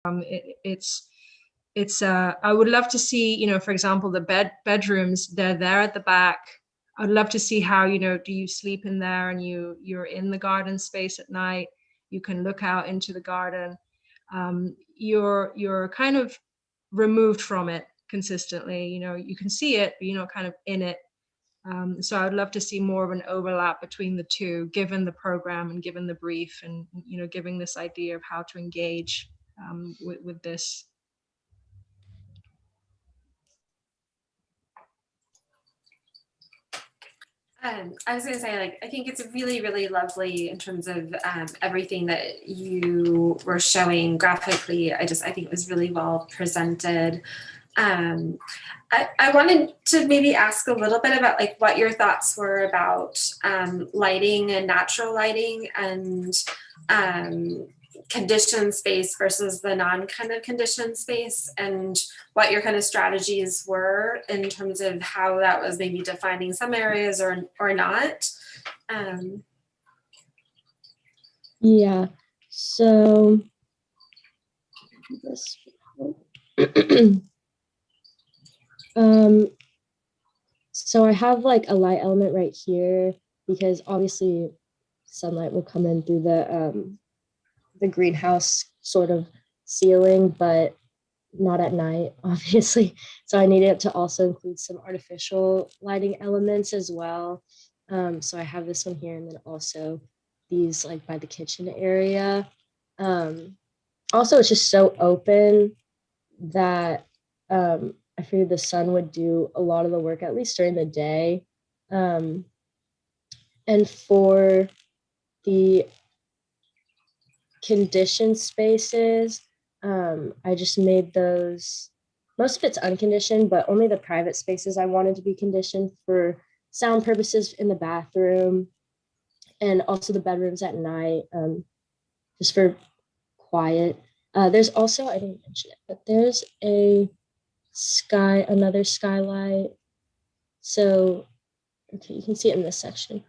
I would love to see, you know, for example, the bedrooms, they're there at the back. I'd love to see how, you know, do you sleep in there and you're in the garden space at night, you can look out into the garden. You're kind of removed from it consistently, you know, you can see it, but you're not kind of in it. So I would love to see more of an overlap between the two, given the program and given the brief, and, you know, giving this idea of how to engage with this. I was going to say, like, I think it's really, really lovely in terms of everything that you were showing graphically. I think it was really well presented. I wanted to maybe ask a little bit about like what your thoughts were about lighting and natural lighting and conditioned space versus the non-kind of conditioned space, and what your kind of strategies were in terms of how that was maybe defining some areas or not. Yeah, so this so I have like a light element right here because obviously sunlight will come in through the greenhouse sort of ceiling, but not at night, obviously. So I needed to also include some artificial lighting elements as well. So I have this one here, and then also these like by the kitchen area. Also, it's just so open that I figured the sun would do a lot of the work, at least during the day. And for the conditioned spaces, I just made those, most of it's unconditioned, but only the private spaces I wanted to be conditioned for sound purposes in the bathroom, and also the bedrooms at night, just for quiet. There's also, I didn't mention it, but there's another skylight. So, okay, you can see it in this section.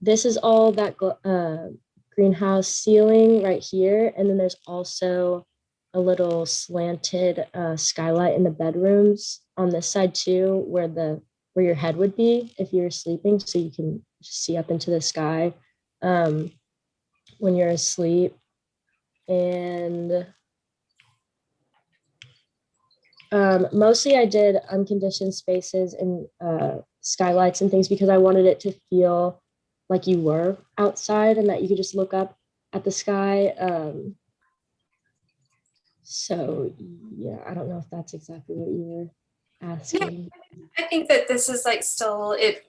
This is all that greenhouse ceiling right here. And then there's also a little slanted skylight in the bedrooms on this side too, where your head would be if you're sleeping. So you can just see up into the sky when you're asleep. And mostly I did unconditioned spaces and skylights and things because I wanted it to feel like you were outside and that you could just look up at the sky. So yeah, I don't know if that's exactly what you were asking. Yeah, I think that this is like still it.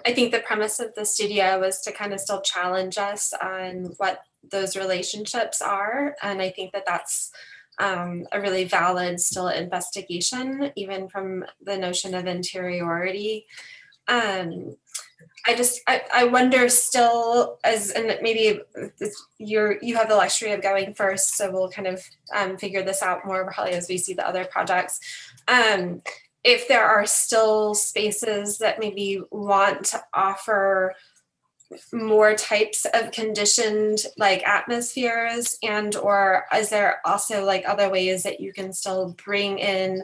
I think the premise of the studio was to kind of still challenge us on what those relationships are, and I think that that's a really valid still investigation, even from the notion of interiority. I wonder still, and maybe you have the luxury of going first, so we'll kind of figure this out more probably as we see the other projects. If there are still spaces that maybe want to offer more types of conditioned like atmospheres, and or is there also like other ways that you can still bring in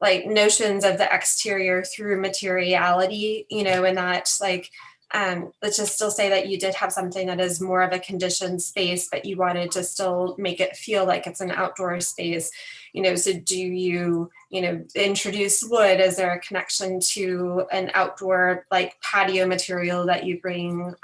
like notions of the exterior through materiality, you know, and that like, let's just still say that you did have something that is more of a conditioned space, but you wanted to still make it feel like it's an outdoor space, you know, so do you, you know, introduce wood? Is there a connection to an outdoor like patio material that you bring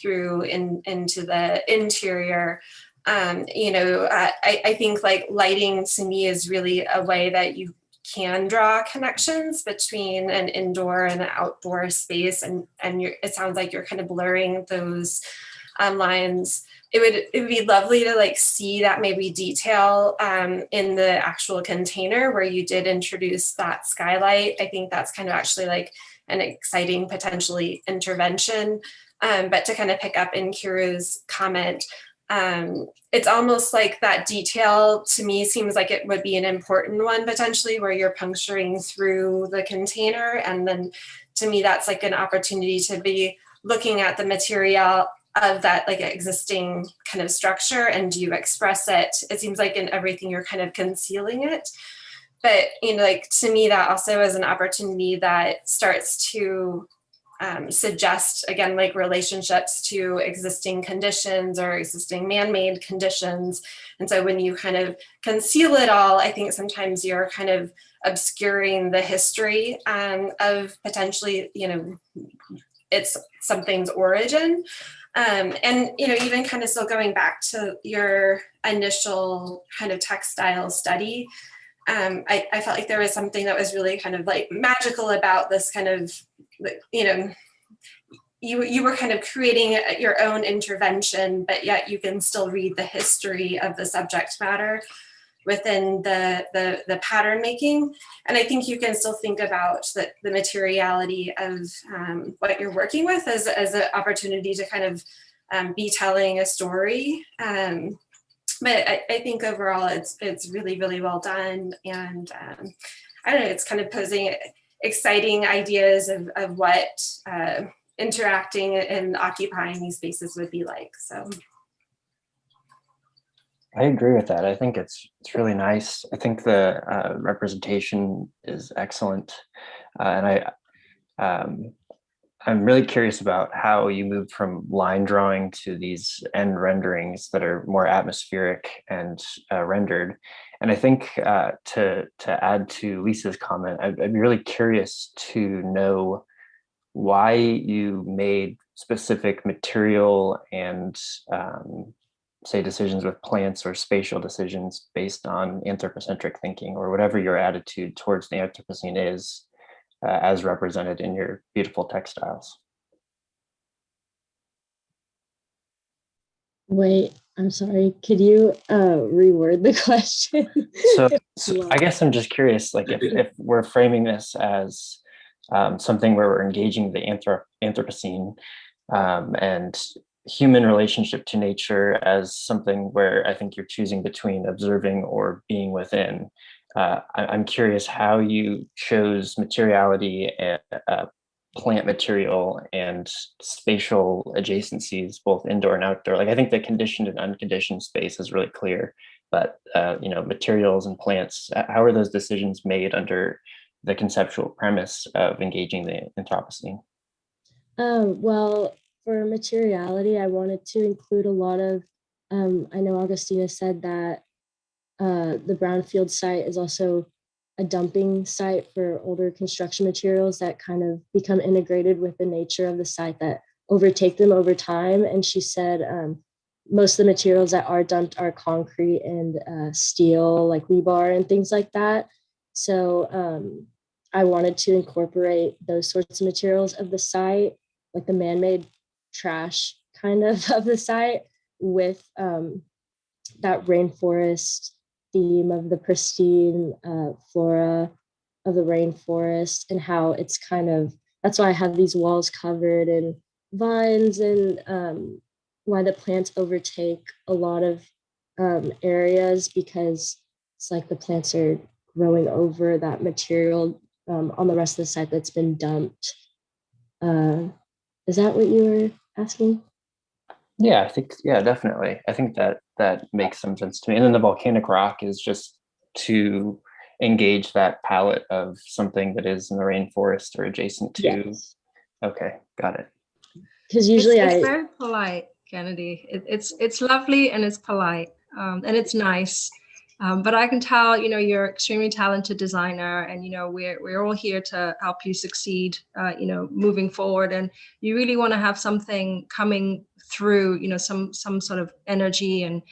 through into the interior? You know, I think like lighting to me is really a way that you can draw connections between an indoor and an outdoor space, and it sounds like you're kind of blurring those lines. It would be lovely to like see that maybe detail in the actual container where you did introduce that skylight. I think that's kind of actually like an exciting potentially intervention. But to kind of pick up in Kiru's comment, it's almost like that detail to me seems like it would be an important one potentially, where you're puncturing through the container. And then to me, that's like an opportunity to be looking at the of that like existing kind of structure, and do you express it? It seems like in everything you're kind of concealing it. But, you know, like to me, that also is an opportunity that starts to suggest, again, like relationships to existing conditions or existing man-made conditions. And so when you kind of conceal it all, I think sometimes you're kind of obscuring the history of potentially, you know, it's something's origin. And, you know, even kind of still going back to your initial kind of textile study, I felt like there was something that was really kind of like magical about this kind of, you know, you were kind of creating your own intervention, but yet you can still read the history of the subject matter within the pattern making. And I think you can still think about the materiality of what you're working with as an opportunity to kind of be telling a story. But I think overall it's really, really well done. And I don't know, it's kind of posing exciting ideas of what interacting and occupying these spaces would be like. So I agree with that. I think it's really nice. I think the representation is excellent. And I'm really curious about how you moved from line drawing to these end renderings that are more atmospheric and rendered. And I think to add to Lisa's comment, I'd be really curious to know why you made specific material and say decisions with plants or spatial decisions based on anthropocentric thinking, or whatever your attitude towards the Anthropocene is. As represented in your beautiful textiles. Wait, I'm sorry. Could you reword the question? So I guess I'm just curious, like if we're framing this as something where we're engaging the Anthropocene and human relationship to nature as something where I think you're choosing between observing or being within. I'm curious how you chose materiality and plant material and spatial adjacencies, both indoor and outdoor. Like I think the conditioned and unconditioned space is really clear, but you know, materials and plants, how are those decisions made under the conceptual premise of engaging the Anthropocene? Well, for materiality, I wanted to include a lot of, I know Augustina said that the brownfield site is also a dumping site for older construction materials that kind of become integrated with the nature of the site that overtake them over time. And she said most of the materials that are dumped are concrete and steel, like rebar and things like that. So I wanted to incorporate those sorts of materials of the site, like the man-made trash kind of the site, with that rainforest theme of the pristine flora of the rainforest, and how it's kind of, that's why I have these walls covered in vines, and why the plants overtake a lot of areas, because it's like the plants are growing over that material on the rest of the site that's been dumped. Is that what you were asking? Yeah, I think, yeah, definitely. I think that makes some sense to me. And then the volcanic rock is just to engage that palette of something that is in the rainforest or adjacent to. Yes. Okay, got it. Because usually it's very polite, Kennedy. It's lovely and it's polite and it's nice. But I can tell, you know, you're an extremely talented designer, and, you know, we're all here to help you succeed, you know, moving forward. And you really want to have something coming through, you know, some sort of energy and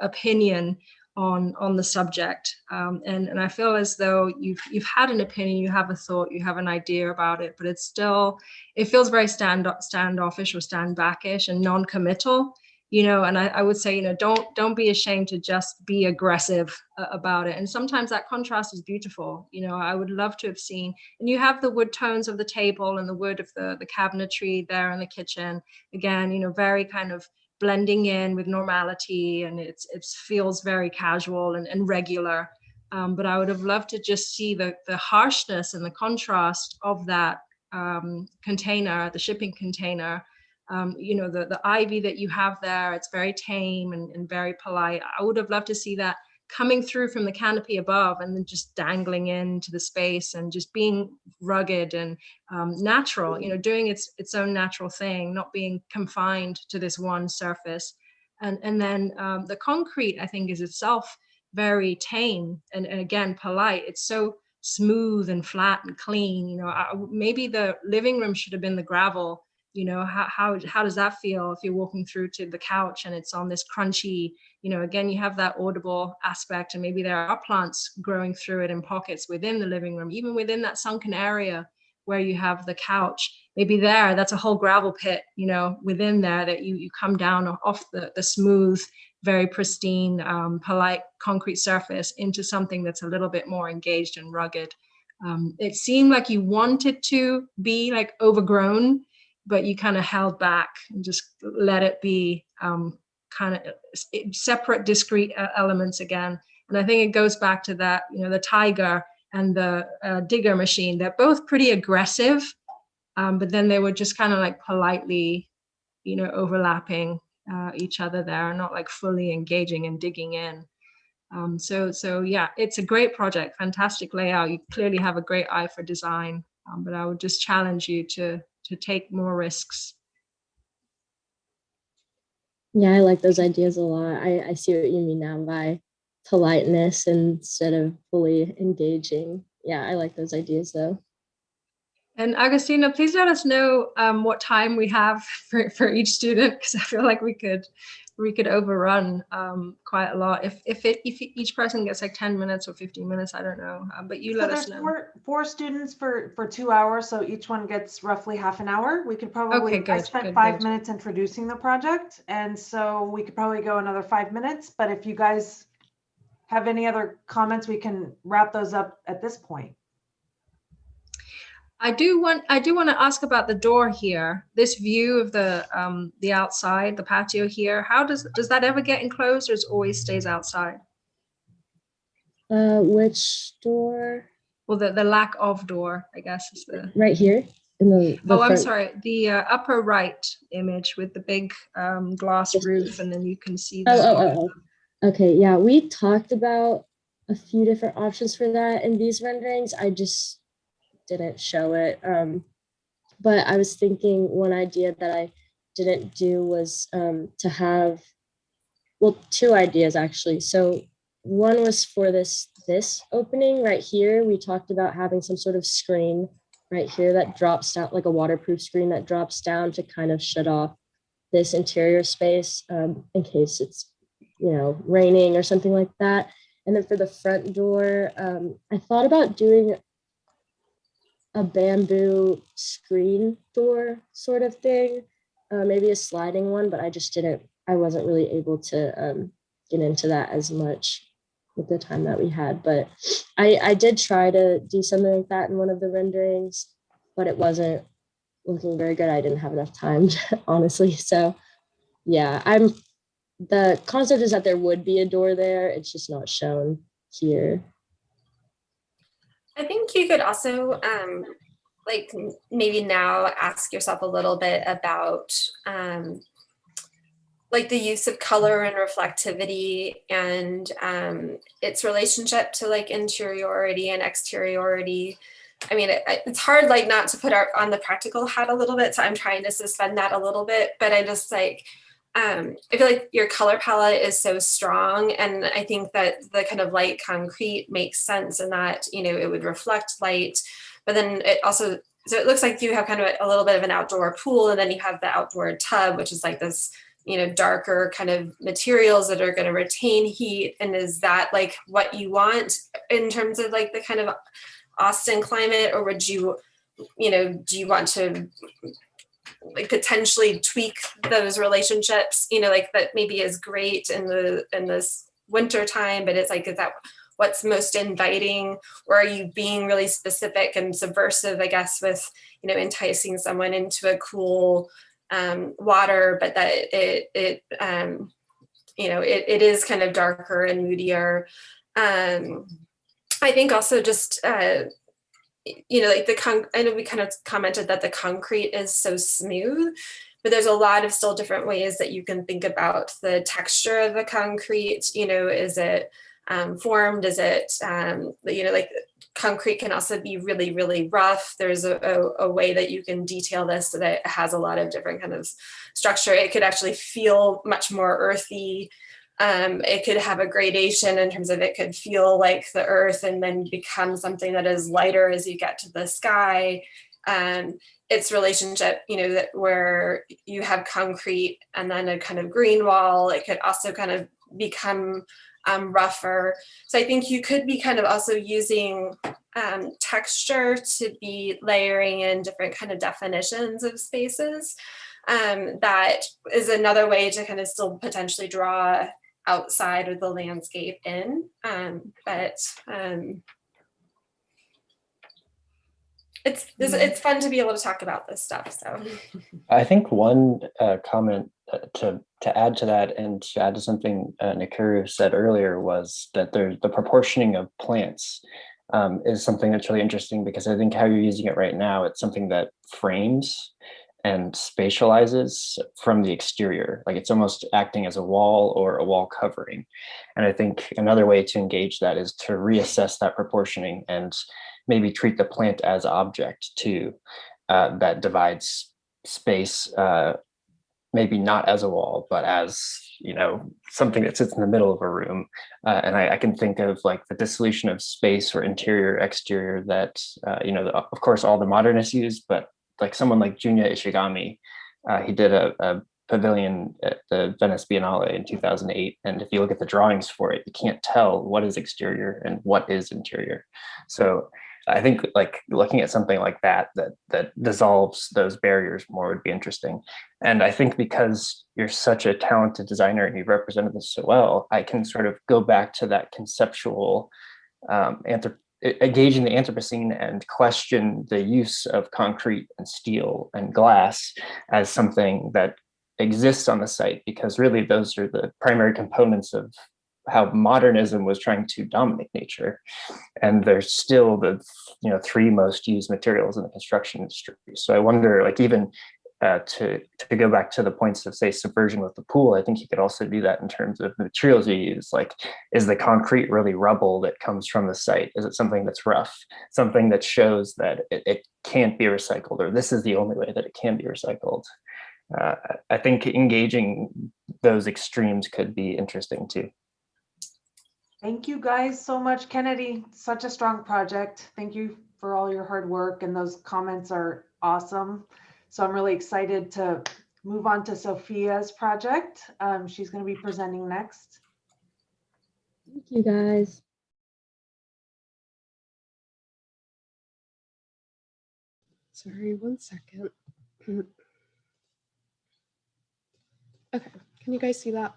opinion on the subject. And I feel as though you've had an opinion, you have a thought, you have an idea about it, but it's still, it feels very standoffish or standbackish and non-committal. You know, and I would say, you know, don't be ashamed to just be aggressive about it. And sometimes that contrast is beautiful. You know, I would love to have seen, and you have the wood tones of the table and the wood of the cabinetry there in the kitchen. Again, you know, very kind of blending in with normality, and it feels very casual and regular. But I would have loved to just see the harshness and the contrast of that container, the shipping container, You know, the ivy that you have there, it's very tame and very polite. I would have loved to see that coming through from the canopy above and then just dangling into the space and just being rugged and natural, you know, doing its own natural thing, not being confined to this one surface. And then the concrete, I think, is itself very tame and again, polite. It's so smooth and flat and clean. You know, maybe the living room should have been the gravel. You know, how does that feel if you're walking through to the couch and it's on this crunchy, you know, again, you have that audible aspect, and maybe there are plants growing through it in pockets within the living room, even within that sunken area where you have the couch. Maybe that's a whole gravel pit, you know, within there that you come down off the smooth, very pristine, polite concrete surface into something that's a little bit more engaged and rugged. It seemed like you wanted to be like overgrown, but you kind of held back and just let it be kind of separate, discrete elements again. And I think it goes back to that, you know, the tiger and the digger machine. They're both pretty aggressive, but then they were just kind of like politely, you know, overlapping each other there, not like fully engaging and digging in. So yeah, it's a great project, fantastic layout. You clearly have a great eye for design, but I would just challenge you to take more risks. Yeah, I like those ideas a lot. I see what you mean now by politeness instead of fully engaging. Yeah, I like those ideas though. And Agustina, please let us know what time we have for each student, because I feel like we could overrun quite a lot. If each person gets like 10 minutes or 15 minutes, I don't know. But you let us know. There's four students for 2 hours, so each one gets roughly half an hour. We could probably, okay, good, I spent good, 5 good. minutes introducing the project, and so we could probably go another 5 minutes. But if you guys have any other comments, we can wrap those up at this point. I do want to ask about the door here. This view of the outside, the patio here. How does that ever get enclosed, or it always stays outside? Which door? Well, the lack of door, I guess, is the right here in the oh, I'm front. sorry, the upper right image with the big glass roof, and then you can see. Oh. Okay, yeah, we talked about a few different options for that in these renderings. I just didn't show it. But I was thinking one idea that I didn't do was to have, well, two ideas actually. So one was for this opening right here. We talked about having some sort of screen right here that drops down, like a waterproof screen that drops down to kind of shut off this interior space in case it's, you know, raining or something like that. And then for the front door, I thought about doing a bamboo screen door sort of thing, maybe a sliding one, but I wasn't really able to get into that as much with the time that we had. But I did try to do something like that in one of the renderings, but it wasn't looking very good. I didn't have enough time, honestly. So yeah, the concept is that there would be a door there. It's just not shown here. I think you could also like maybe now ask yourself a little bit about like the use of color and reflectivity and its relationship to like interiority and exteriority. I mean, it's hard like not to put on the practical hat a little bit, so I'm trying to suspend that a little bit, but I just like, I feel like your color palette is so strong, and I think that the kind of light concrete makes sense in that, you know, it would reflect light, but then it also, so it looks like you have kind of a little bit of an outdoor pool, and then you have the outdoor tub, which is like this, you know, darker kind of materials that are going to retain heat. And is that like what you want in terms of like the kind of Austin climate, or would you, you know, do you want to like potentially tweak those relationships, you know, like that maybe is great in this winter time, but it's like, is that what's most inviting, or are you being really specific and subversive, I guess, with, you know, enticing someone into a cool water, but that it you know, it is kind of darker and moodier. I think also just you know, like I know we kind of commented that the concrete is so smooth, but there's a lot of still different ways that you can think about the texture of the concrete. You know, is it formed? Is it, you know, like concrete can also be really, really rough. There's a way that you can detail this so that it has a lot of different kind of structure. It could actually feel much more earthy. It could have a gradation in terms of it could feel like the earth and then become something that is lighter as you get to the sky. Its relationship, you know, that where you have concrete and then a kind of green wall, it could also kind of become rougher. So I think you could be kind of also using texture to be layering in different kind of definitions of spaces. That is another way to kind of still potentially draw outside of the landscape in. It's fun to be able to talk about this stuff. So I think one comment to add to that, and to add to something Nakuru said earlier, was that the proportioning of plants is something that's really interesting, because I think how you're using it right now, it's something that frames and spatializes from the exterior. Like it's almost acting as a wall or a wall covering. And I think another way to engage that is to reassess that proportioning and maybe treat the plant as object too, that divides space, maybe not as a wall, but as, you know, something that sits in the middle of a room. And I can think of like the dissolution of space or interior, exterior that, you know, of course, all the modernists use, but like someone like Junya Ishigami, he did a pavilion at the Venice Biennale in 2008. And if you look at the drawings for it, you can't tell what is exterior and what is interior. So I think like looking at something like that dissolves those barriers more would be interesting. And I think because you're such a talented designer and you've represented this so well, I can sort of go back to that conceptual engaging the Anthropocene and question the use of concrete and steel and glass as something that exists on the site, because really those are the primary components of how modernism was trying to dominate nature. And they're still the, you know, three most used materials in the construction industry. So I wonder, like, even to go back to the points of, say, subversion with the pool, I think you could also do that in terms of the materials you use. Like, is the concrete really rubble that comes from the site? Is it something that's rough, something that shows that it can't be recycled, or this is the only way that it can be recycled? I think engaging those extremes could be interesting too. Thank you guys so much, Kennedy. Such a strong project. Thank you for all your hard work, and those comments are awesome. So I'm really excited to move on to Sophia's project. She's going to be presenting next. Thank you, guys. Sorry, 1 second. Okay, can you guys see that?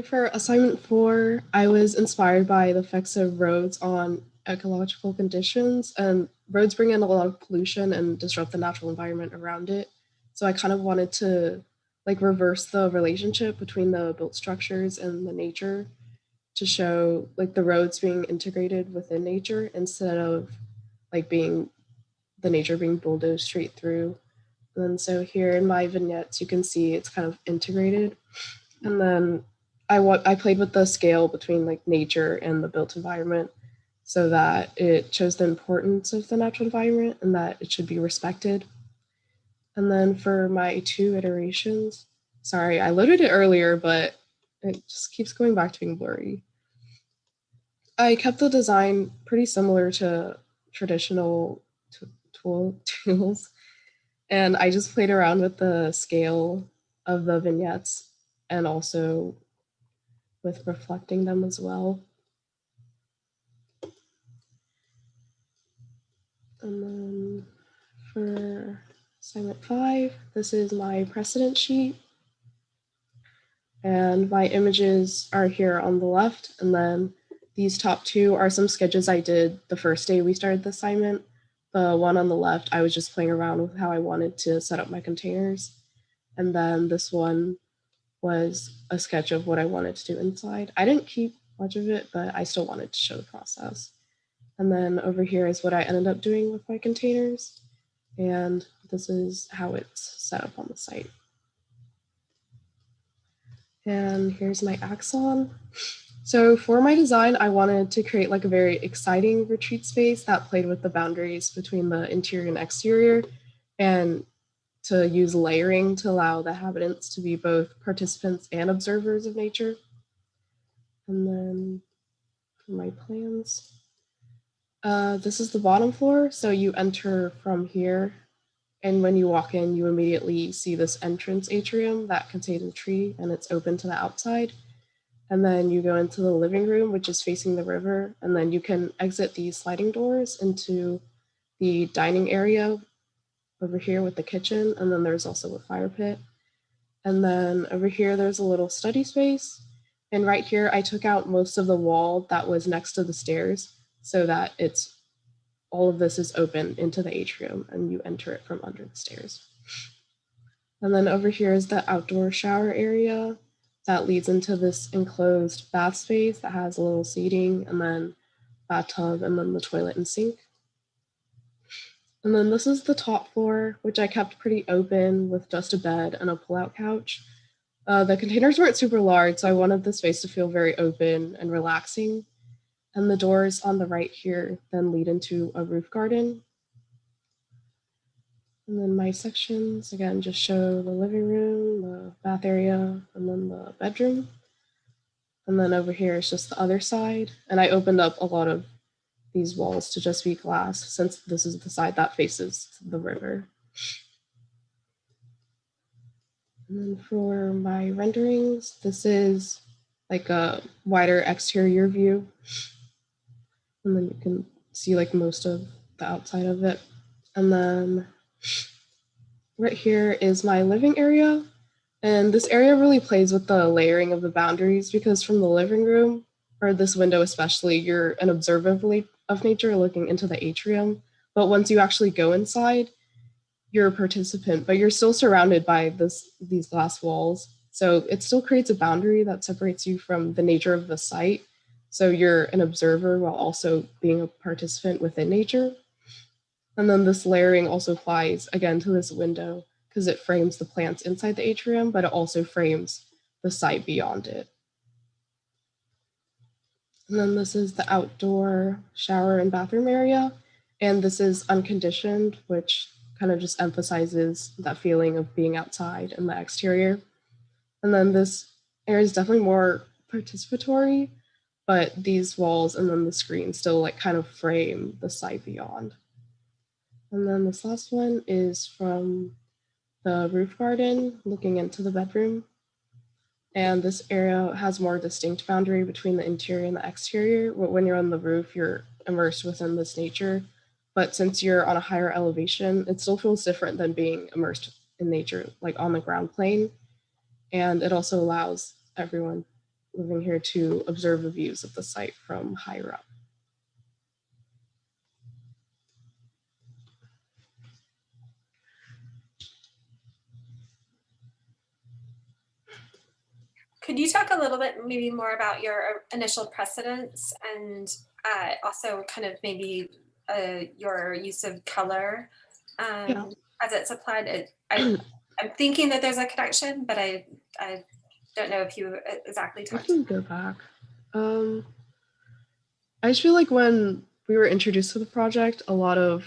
For assignment 4, I was inspired by the effects of roads on ecological conditions, and roads bring in a lot of pollution and disrupt the natural environment around it. So I kind of wanted to like reverse the relationship between the built structures and the nature, to show like the roads being integrated within nature instead of like being the nature being bulldozed straight through. And so here in my vignettes, you can see it's kind of integrated. And then I played with the scale between like nature and the built environment, so that it shows the importance of the natural environment and that it should be respected. And then for my 2 iterations, sorry, I loaded it earlier, but it just keeps going back to being blurry. I kept the design pretty similar to traditional tools, and I just played around with the scale of the vignettes and also with reflecting them as well. And then for assignment 5, this is my precedent sheet. And my images are here on the left. And then these top 2 are some sketches I did the first day we started the assignment. The one on the left, I was just playing around with how I wanted to set up my containers. And then this one was a sketch of what I wanted to do inside. I didn't keep much of it, but I still wanted to show the process. And then over here is what I ended up doing with my containers. And this is how it's set up on the site. And here's my axon. So for my design, I wanted to create like a very exciting retreat space that played with the boundaries between the interior and exterior, and to use layering to allow the inhabitants to be both participants and observers of nature. And then for my plans, this is the bottom floor. So you enter from here, and when you walk in, you immediately see this entrance atrium that contains a tree, and it's open to the outside. And then you go into the living room, which is facing the river. And then you can exit these sliding doors into the dining area over here with the kitchen. And then there's also a fire pit. And then over here, there's a little study space. And right here, I took out most of the wall that was next to the stairs so that all of this is open into the atrium and you enter it from under the stairs. And then over here is the outdoor shower area that leads into this enclosed bath space that has a little seating, and then bathtub, and then the toilet and sink. And then this is the top floor, which I kept pretty open with just a bed and a pull-out couch. The containers weren't super large, so I wanted the space to feel very open and relaxing. And the doors on the right here then lead into a roof garden. And then my sections, again, just show the living room, the bath area, and then the bedroom. And then over here is just the other side. And I opened up a lot of these walls to just be glass, since this is the side that faces the river. And then for my renderings, this is like a wider exterior view. And then you can see like most of the outside of it. And then right here is my living area. And this area really plays with the layering of the boundaries, because from the living room, or this window especially, you're an observer of nature looking into the atrium. But once you actually go inside, you're a participant, but you're still surrounded by these glass walls. So it still creates a boundary that separates you from the nature of the site. So you're an observer while also being a participant within nature. And then this layering also applies again to this window, because it frames the plants inside the atrium, but it also frames the site beyond it. And then this is the outdoor shower and bathroom area. And this is unconditioned, which kind of just emphasizes that feeling of being outside in the exterior. And then this area is definitely more participatory, but these walls and then the screen still like kind of frame the site beyond. And then this last one is from the roof garden looking into the bedroom. And this area has more distinct boundary between the interior and the exterior. When you're on the roof, you're immersed within this nature. But since you're on a higher elevation, it still feels different than being immersed in nature, like on the ground plane. And it also allows everyone living here to observe the views of the site from higher up. Could you talk a little bit maybe more about your initial precedents, and also kind of maybe your use of color as it's applied? I'm thinking that there's a connection, but I don't know if you exactly talked. I can go back. I just feel like when we were introduced to the project, a lot of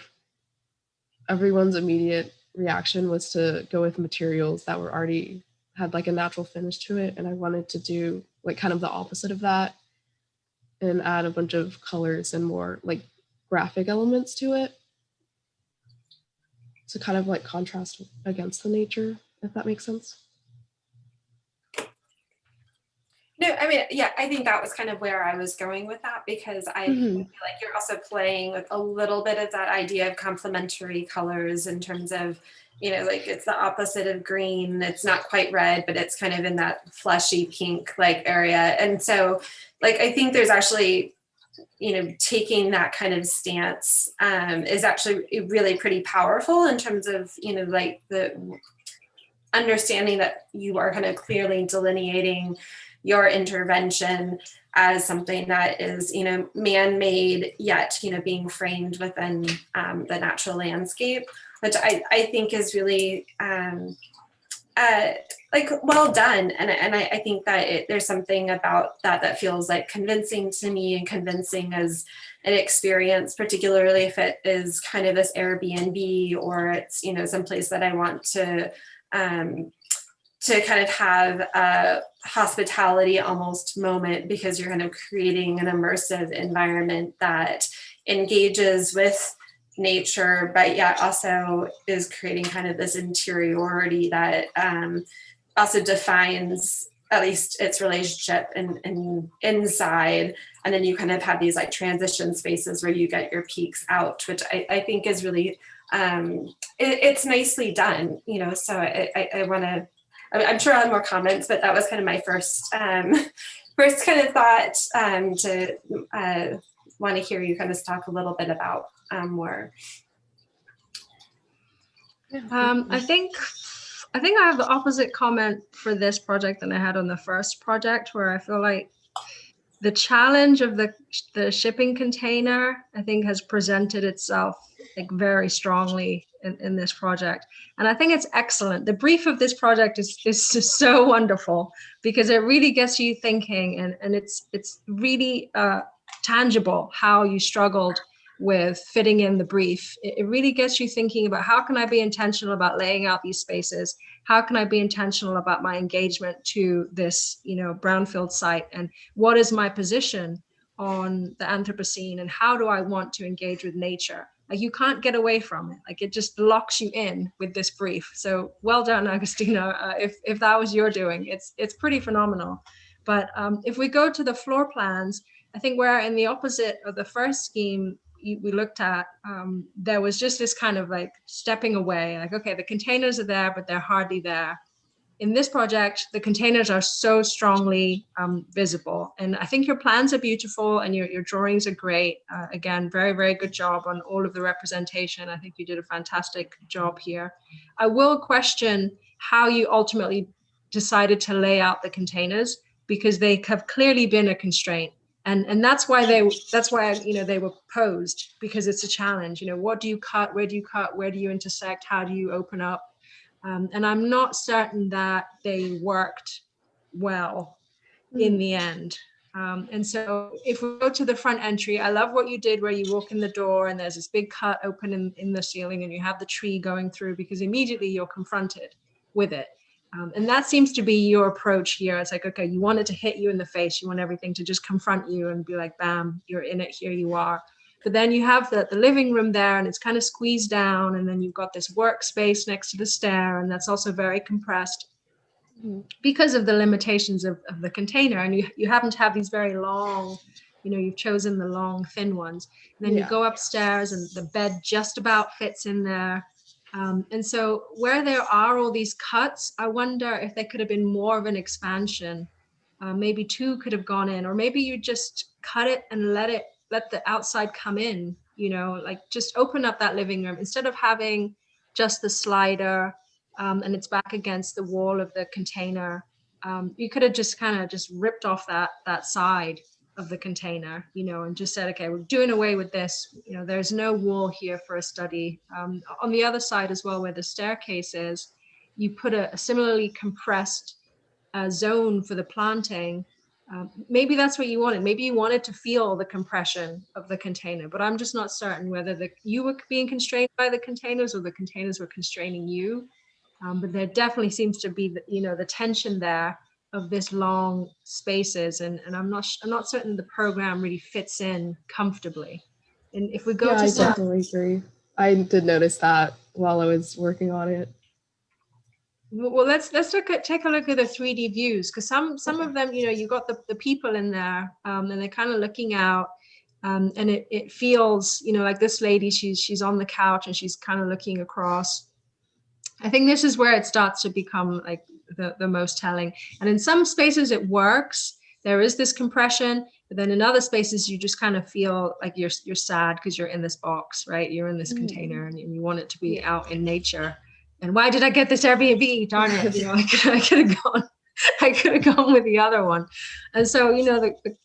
everyone's immediate reaction was to go with materials that were already had like a natural finish to it, and I wanted to do like kind of the opposite of that and add a bunch of colors and more like graphic elements to it to kind of like contrast against the nature, if that makes sense. No, I mean, yeah, I think that was kind of where I was going with that, because I feel like you're also playing with a little bit of that idea of complementary colors in terms of, you know, like it's the opposite of green. It's not quite red, but it's kind of in that fleshy pink like area. And so like, I think there's actually, you know, taking that kind of stance is actually really pretty powerful in terms of, you know, like the understanding that you are kind of clearly delineating your intervention as something that is, you know, man-made, yet, you know, being framed within the natural landscape. which I think is really like well done. And I think that there's something about that feels like convincing to me, and convincing as an experience, particularly if it is kind of this Airbnb, or it's, you know, someplace that I want to kind of have a hospitality almost moment, because you're kind of creating an immersive environment that engages with nature, but yet also is creating kind of this interiority that also defines at least its relationship and inside. And then you kind of have these like transition spaces where you get your peaks out, which I think is really, it's nicely done, you know. So I want to, I'm sure I'll have more comments, but that was kind of my first first kind of thought, to want to hear you kind of talk a little bit about more. I think I have the opposite comment for this project than I had on the first project, where I feel like the challenge of the shipping container, I think, has presented itself like very strongly in this project. And I think it's excellent. The brief of this project is just so wonderful, because it really gets you thinking, and it's really tangible how you struggled with fitting in the brief. It really gets you thinking about, how can I be intentional about laying out these spaces? How can I be intentional about my engagement to this, you know, brownfield site? And what is my position on the Anthropocene? And how do I want to engage with nature? Like, you can't get away from it. Like, it just locks you in with this brief. So well done, Agostina. If that was your doing, it's pretty phenomenal. But if we go to the floor plans, I think we're in the opposite of the first scheme we looked at. There was just this kind of like stepping away, like, okay, the containers are there, but they're hardly there. In this project, the containers are so strongly visible. And I think your plans are beautiful, and your drawings are great. Again, very, very good job on all of the representation. I think you did a fantastic job here. I will question how you ultimately decided to lay out the containers, because they have clearly been a constraint. And that's why you know, they were posed, because it's a challenge. You know, what do you cut? Where do you cut? Where do you intersect? How do you open up? And I'm not certain that they worked well in the end. And so if we go to the front entry, I love what you did, where you walk in the door and there's this big cut open in the ceiling, and you have the tree going through, because immediately you're confronted with it. And that seems to be your approach here. It's like, okay, you want it to hit you in the face. You want everything to just confront you and be like, bam, you're in it, here you are. But then you have the living room there, and it's kind of squeezed down. And then you've got this workspace next to the stair, and that's also very compressed because of the limitations of the container. And you happen to have these very long, you know, you've chosen the long, thin ones. And then you go upstairs, and the bed just about fits in there. And so where there are all these cuts, I wonder if there could have been more of an expansion. Maybe two could have gone in, or maybe you just cut it and let the outside come in, you know, like just open up that living room instead of having just the slider and it's back against the wall of the container. You could have just kind of just ripped off that side of the container, you know, and just said, okay, we're doing away with this. You know, there's no wall here for a study. On the other side as well, where the staircase is, you put a similarly compressed zone for the planting. Maybe that's what you wanted. Maybe you wanted to feel the compression of the container, but I'm just not certain whether you were being constrained by the containers or the containers were constraining you. But there definitely seems to be, the tension there of this long spaces, and I'm not certain the program really fits in comfortably. And if we go to I definitely agree. I did notice that while I was working on it. Well, let's take a look at the 3D views, because some of them, you got the people in there, and they're kind of looking out, and it feels, like this lady, she's on the couch and she's kind of looking across. I think this is where it starts to become like the most telling. And in some spaces it works. There is this compression, but then in other spaces you just kind of feel like you're sad because you're in this box, right? You're in this container and you want it to be out in nature. And why did I get this Airbnb? Darn it! I could have gone with the other one. And so,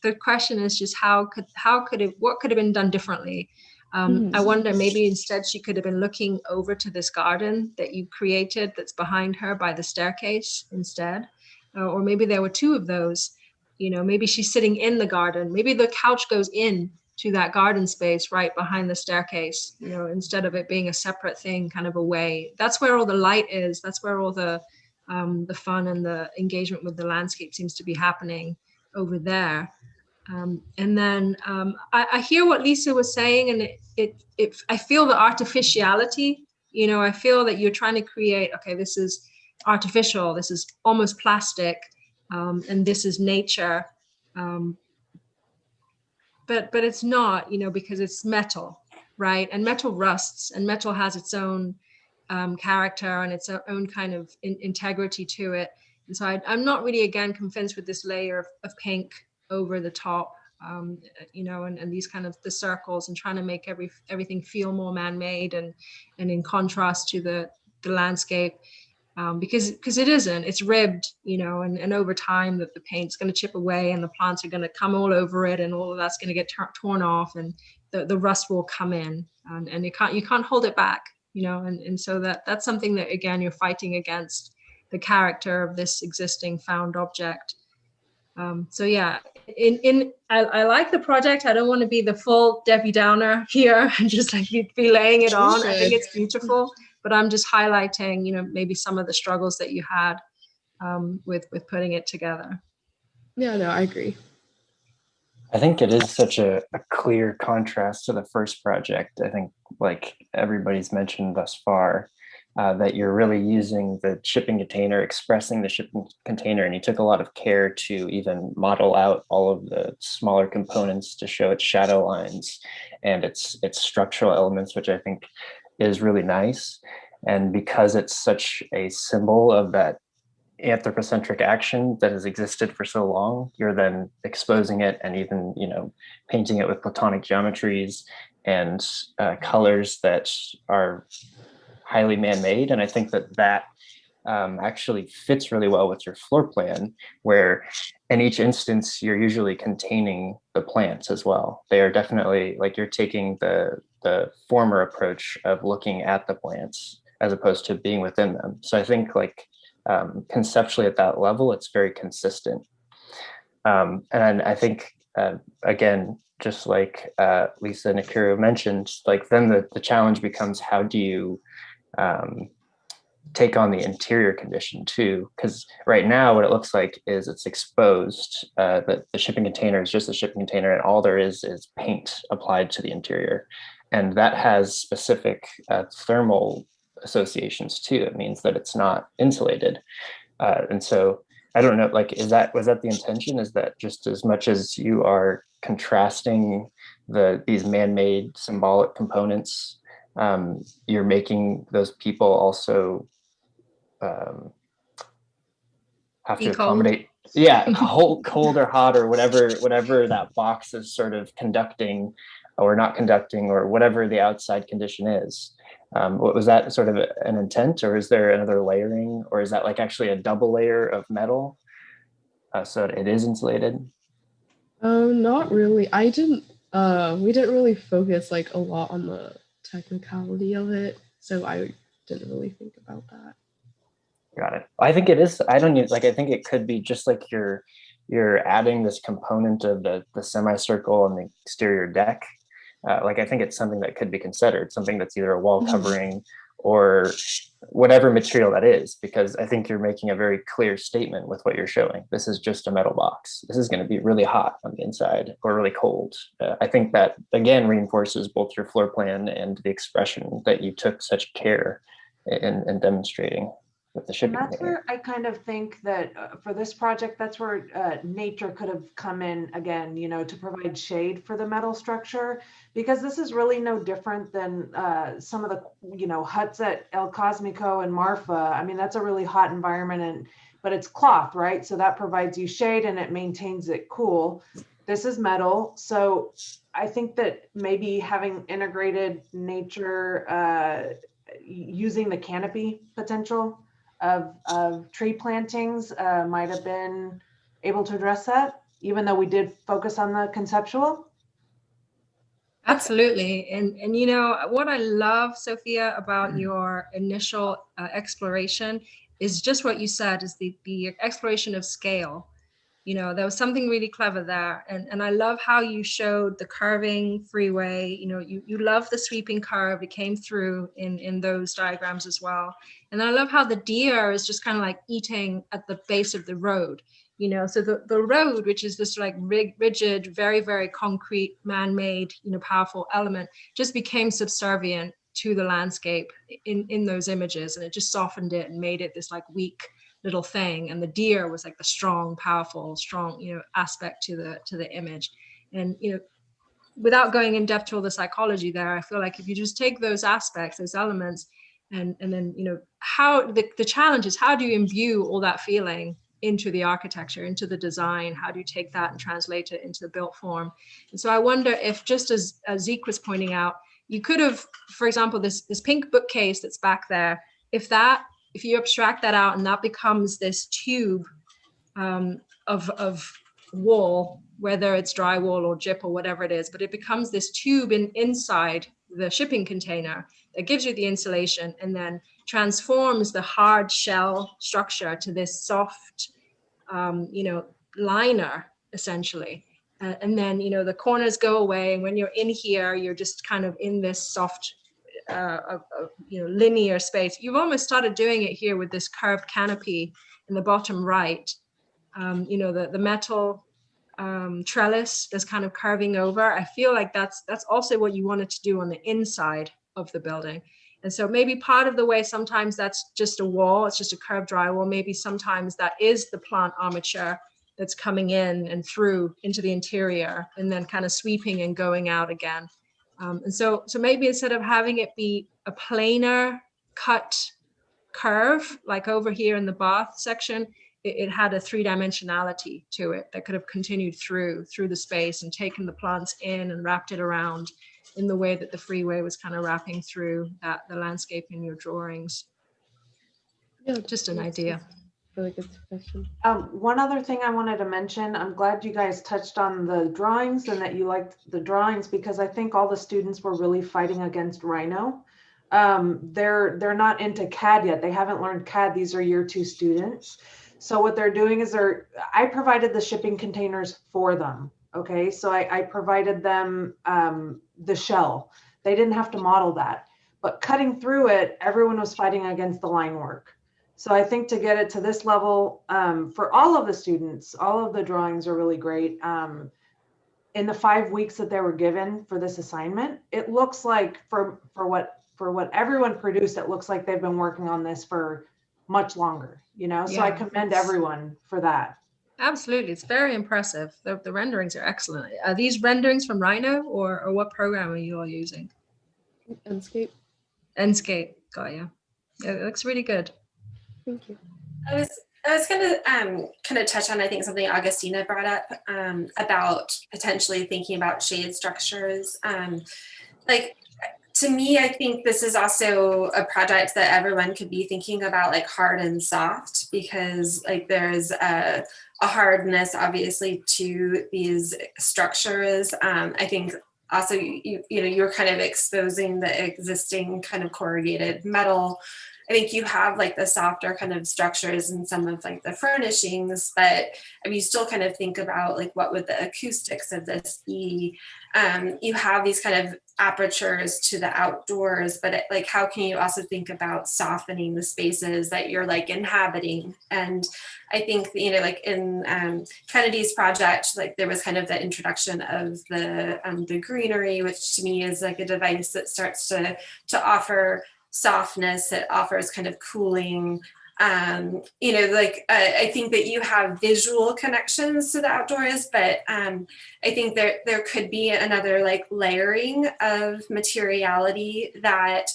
the question is just what could have been done differently? I wonder, maybe instead she could have been looking over to this garden that you created that's behind her by the staircase instead. Or maybe there were two of those. You know, maybe she's sitting in the garden. Maybe the couch goes in to that garden space right behind the staircase, you know, instead of it being a separate thing kind of away. That's where all the light is. That's where all the fun and the engagement with the landscape seems to be happening over there. And then I hear what Lisa was saying, and I feel the artificiality. You know, I feel that you're trying to create, okay, this is artificial, this is almost plastic, and this is nature. But it's not, you know, because it's metal, right? And metal rusts, and metal has its own character and its own kind of integrity to it. And so I'm not really, again, convinced with this layer of pink over the top, you know, and these kind of the circles, and trying to make everything feel more man-made and in contrast to the landscape. Because it isn't, it's ribbed, you know, and over time that the paint's going to chip away and the plants are going to come all over it, and all of that's going to get torn off, and the rust will come in, and you can't hold it back, you know, and so that's something that, again, you're fighting against the character of this existing found object. So yeah, I like the project. I don't want to be the full Debbie Downer here and just like be laying it on. I think it's beautiful, but I'm just highlighting, you know, maybe some of the struggles that you had with putting it together. Yeah, no, I agree. I think it is such a clear contrast to the first project. I think, like everybody's mentioned thus far, that you're really using the shipping container, expressing the shipping container, and you took a lot of care to even model out all of the smaller components to show its shadow lines and its structural elements, which I think is really nice. And because it's such a symbol of that anthropocentric action that has existed for so long, you're then exposing it and even, you know, painting it with platonic geometries and colors that are highly man-made. And I think that actually fits really well with your floor plan, where in each instance you're usually containing the plants as well. They are definitely, like, you're taking the former approach of looking at the plants as opposed to being within them. So I think, like, conceptually at that level, it's very consistent. And I think, again, just like Lisa and Akira mentioned, like, then the challenge becomes, how do you take on the interior condition too? Because right now what it looks like is it's exposed, that the shipping container is just a shipping container, and all there is paint applied to the interior. And that has specific thermal associations too. It means that it's not insulated. And so I don't know, like, was that the intention? Is that just as much as you are contrasting these man-made symbolic components, you're making those people also have to accommodate, cold or hot, or whatever that box is sort of conducting or not conducting, or whatever the outside condition is. What was that sort of an intent, or is there another layering, or is that like actually a double layer of metal so it is insulated? Not really. We didn't really focus like a lot on the technicality of it, so I didn't really think about that. Got it. I think it is. I think it could be just like you're adding this component of the semicircle on the exterior deck. Like, I think it's something that could be considered, something that's either a wall covering or whatever material that is, because I think you're making a very clear statement with what you're showing. This is just a metal box. This is going to be really hot on the inside or really cold. I think that, again, reinforces both your floor plan and the expression that you took such care in demonstrating with the shipping. And that's where I kind of think that for this project, that's where nature could have come in again, you know, to provide shade for the metal structure, because this is really no different than some of the, you know, huts at El Cosmico and Marfa. I mean, that's a really hot environment, but it's cloth, right? So that provides you shade and it maintains it cool. This is metal. So I think that maybe having integrated nature, using the canopy potential of tree plantings might have been able to address that, even though we did focus on the conceptual. Absolutely. And you know, what I love, Sophia, about your initial exploration is just what you said, is the exploration of scale. You know, there was something really clever there. And I love how you showed the curving freeway. You know, you love the sweeping curve. It came through in those diagrams as well. And I love how the deer is just kind of like eating at the base of the road. You know, so the road, which is this like rigid, very, very concrete, man-made, you know, powerful element, just became subservient to the landscape in those images. And it just softened it and made it this like weak little thing. And the deer was like the strong, powerful, strong, you know, aspect to the image. And, you know, without going in depth to all the psychology there, I feel like if you just take those aspects, those elements, and then, you know, how the challenge is, how do you imbue all that feeling into the architecture, into the design? How do you take that and translate it into the built form? And so I wonder if, just as Zeke was pointing out, you could have, for example, this pink bookcase that's back there, if you abstract that out and that becomes this tube of wall, whether it's drywall or gyp or whatever it is, but it becomes this tube inside the shipping container that gives you the insulation and then transforms the hard shell structure to this soft, you know, liner, essentially. And then, you know, the corners go away. And when you're in here, you're just kind of in this soft, you know, linear space. You've almost started doing it here with this curved canopy in the bottom right. You know, the metal trellis that's kind of curving over. I feel like that's also what you wanted to do on the inside of the building. And so maybe part of the way, sometimes that's just a wall, it's just a curved drywall. Maybe sometimes that is the plant armature that's coming in and through into the interior and then kind of sweeping and going out again. And so maybe instead of having it be a planar cut curve, like over here in the bath section, it had a three-dimensionality to it that could have continued through the space and taken the plants in and wrapped it around in the way that the freeway was kind of wrapping through the landscape in your drawings. Yeah, Just an idea. Really good suggestion. One other thing I wanted to mention, I'm glad you guys touched on the drawings and that you liked the drawings, because I think all the students were really fighting against Rhino. They're not into CAD yet. They haven't learned CAD. These are year 2 students. So what they're doing is I provided the shipping containers for them. Okay, so I provided them the shell. They didn't have to model that, but cutting through it, everyone was fighting against the line work. So I think to get it to this level, for all of the students, all of the drawings are really great. In the 5 weeks that they were given for this assignment, it looks like for what everyone produced, it looks like they've been working on this for much longer, you know? So I commend everyone for that. Absolutely. It's very impressive. The renderings are excellent. Are these renderings from Rhino or what program are you all using? Enscape. Enscape. Got you. It looks really good. Thank you. I was going to touch on, I think, something Augustina brought up about potentially thinking about shade structures. Like, to me, I think this is also a project that everyone could be thinking about, like hard and soft, because like there's a hardness obviously to these structures. I think also you're kind of exposing the existing kind of corrugated metal. I think you have like the softer kind of structures in some of like the furnishings, but if you still kind of think about like what would the acoustics of this be, you have these kind of apertures to the outdoors, but like how can you also think about softening the spaces that you're like inhabiting? And I think, like in Kennedy's project, like there was kind of the introduction of the greenery, which to me is like a device that starts to offer softness. It offers kind of cooling. I think that you have visual connections to the outdoors, but I think there could be another like layering of materiality that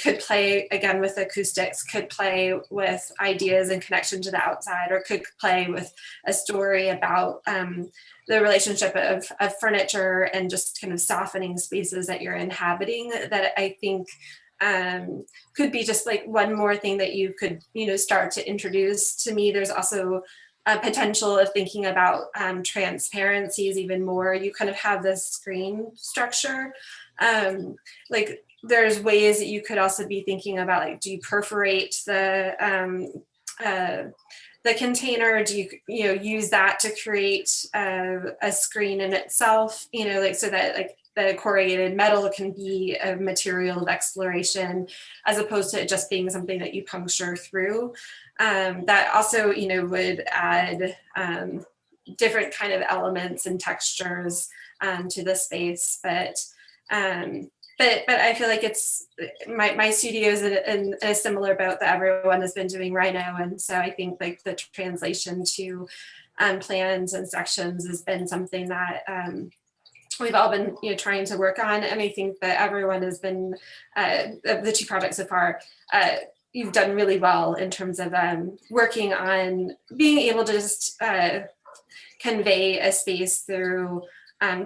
could play again with acoustics, could play with ideas and connection to the outside, or could play with a story about the relationship of furniture and just kind of softening spaces that you're inhabiting, that I think could be just like one more thing that you could, start to introduce. To me, there's also potential of thinking about transparencies even more. You kind of have this screen structure. Like there's ways that you could also be thinking about, like, do you perforate the container? Do you use that to create a screen in itself? Like so that like the corrugated metal can be a material of exploration as opposed to it just being something that you puncture through. That also, would add different kind of elements and textures to the space. But I feel like it's my studio is in a similar boat that everyone has been doing right now. And so I think like the translation to plans and sections has been something that we've all been trying to work on. And I think that everyone has been, the two projects so far, you've done really well in terms of working on being able to just convey a space through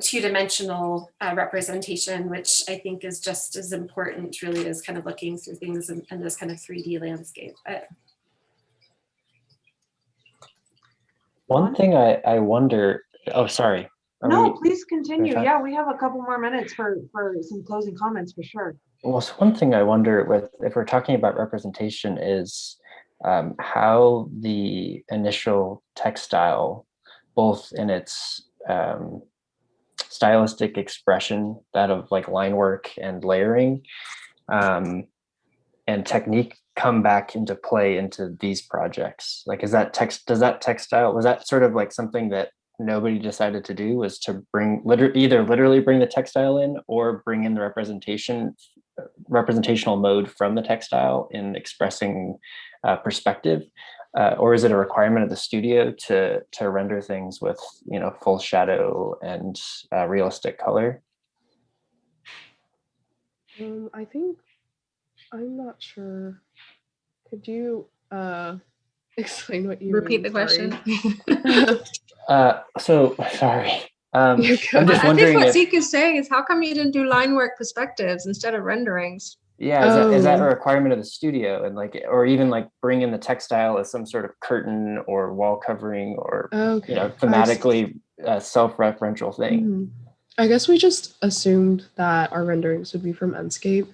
two-dimensional representation, which I think is just as important really as kind of looking through things in this kind of 3D landscape. One thing I wonder, oh, sorry. No, please continue. Yeah, we have a couple more minutes for some closing comments for sure. Well, so one thing I wonder with, if we're talking about representation, is how the initial textile, both in its stylistic expression, that of like line work and layering, and technique, come back into play into these projects. Like, does that textile, was that sort of like something that nobody decided to do, was to bring either literally bring the textile in or bring in the representational mode from the textile in expressing perspective, or is it a requirement of the studio to render things with full shadow and realistic color? I think, I'm not sure. Could you explain what you Repeat mean? the question. So sorry. I'm just I wondering think what if Zeke is saying is, how come you didn't do line work perspectives instead of renderings? Yeah, is that a requirement of the studio, and like, or even like bring in the textile as some sort of curtain or wall covering, or thematically self-referential thing? Mm-hmm. I guess we just assumed that our renderings would be from Enscape,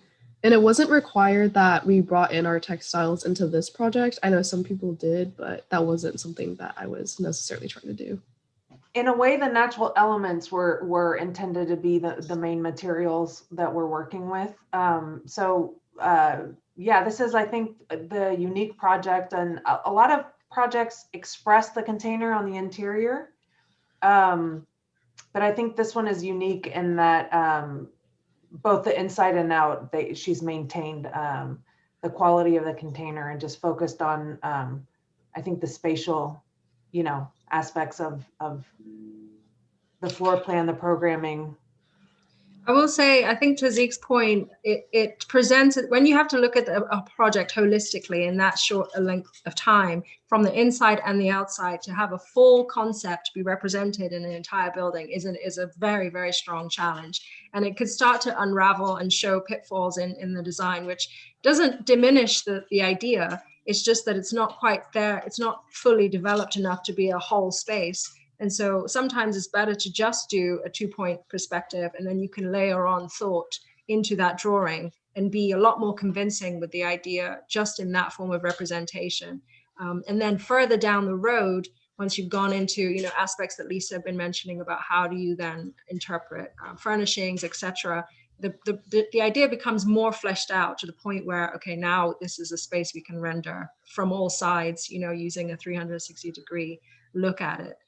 and it wasn't required that we brought in our textiles into this project. I know some people did, but that wasn't something that I was necessarily trying to do. In a way, the natural elements were intended to be the main materials that we're working with. Yeah, this is, I think, the unique project, and a lot of projects express the container on the interior. But I think this one is unique in that both the inside and out, she's maintained the quality of the container and just focused on, I think, the spatial, aspects of the floor plan, the programming. I will say, I think to Zeke's point, it presents it when you have to look at a project holistically in that short a length of time, from the inside and the outside, to have a full concept be represented in an entire building is a very, very strong challenge. And it could start to unravel and show pitfalls in the design, which doesn't diminish the idea. It's just that it's not quite there. It's not fully developed enough to be a whole space. And so sometimes it's better to just do a 2-point perspective, and then you can layer on thought into that drawing and be a lot more convincing with the idea just in that form of representation. And then further down the road, once you've gone into aspects that Lisa had been mentioning about how do you then interpret furnishings, etc., the idea becomes more fleshed out to the point where, okay, now this is a space we can render from all sides, using a 360-degree look at it.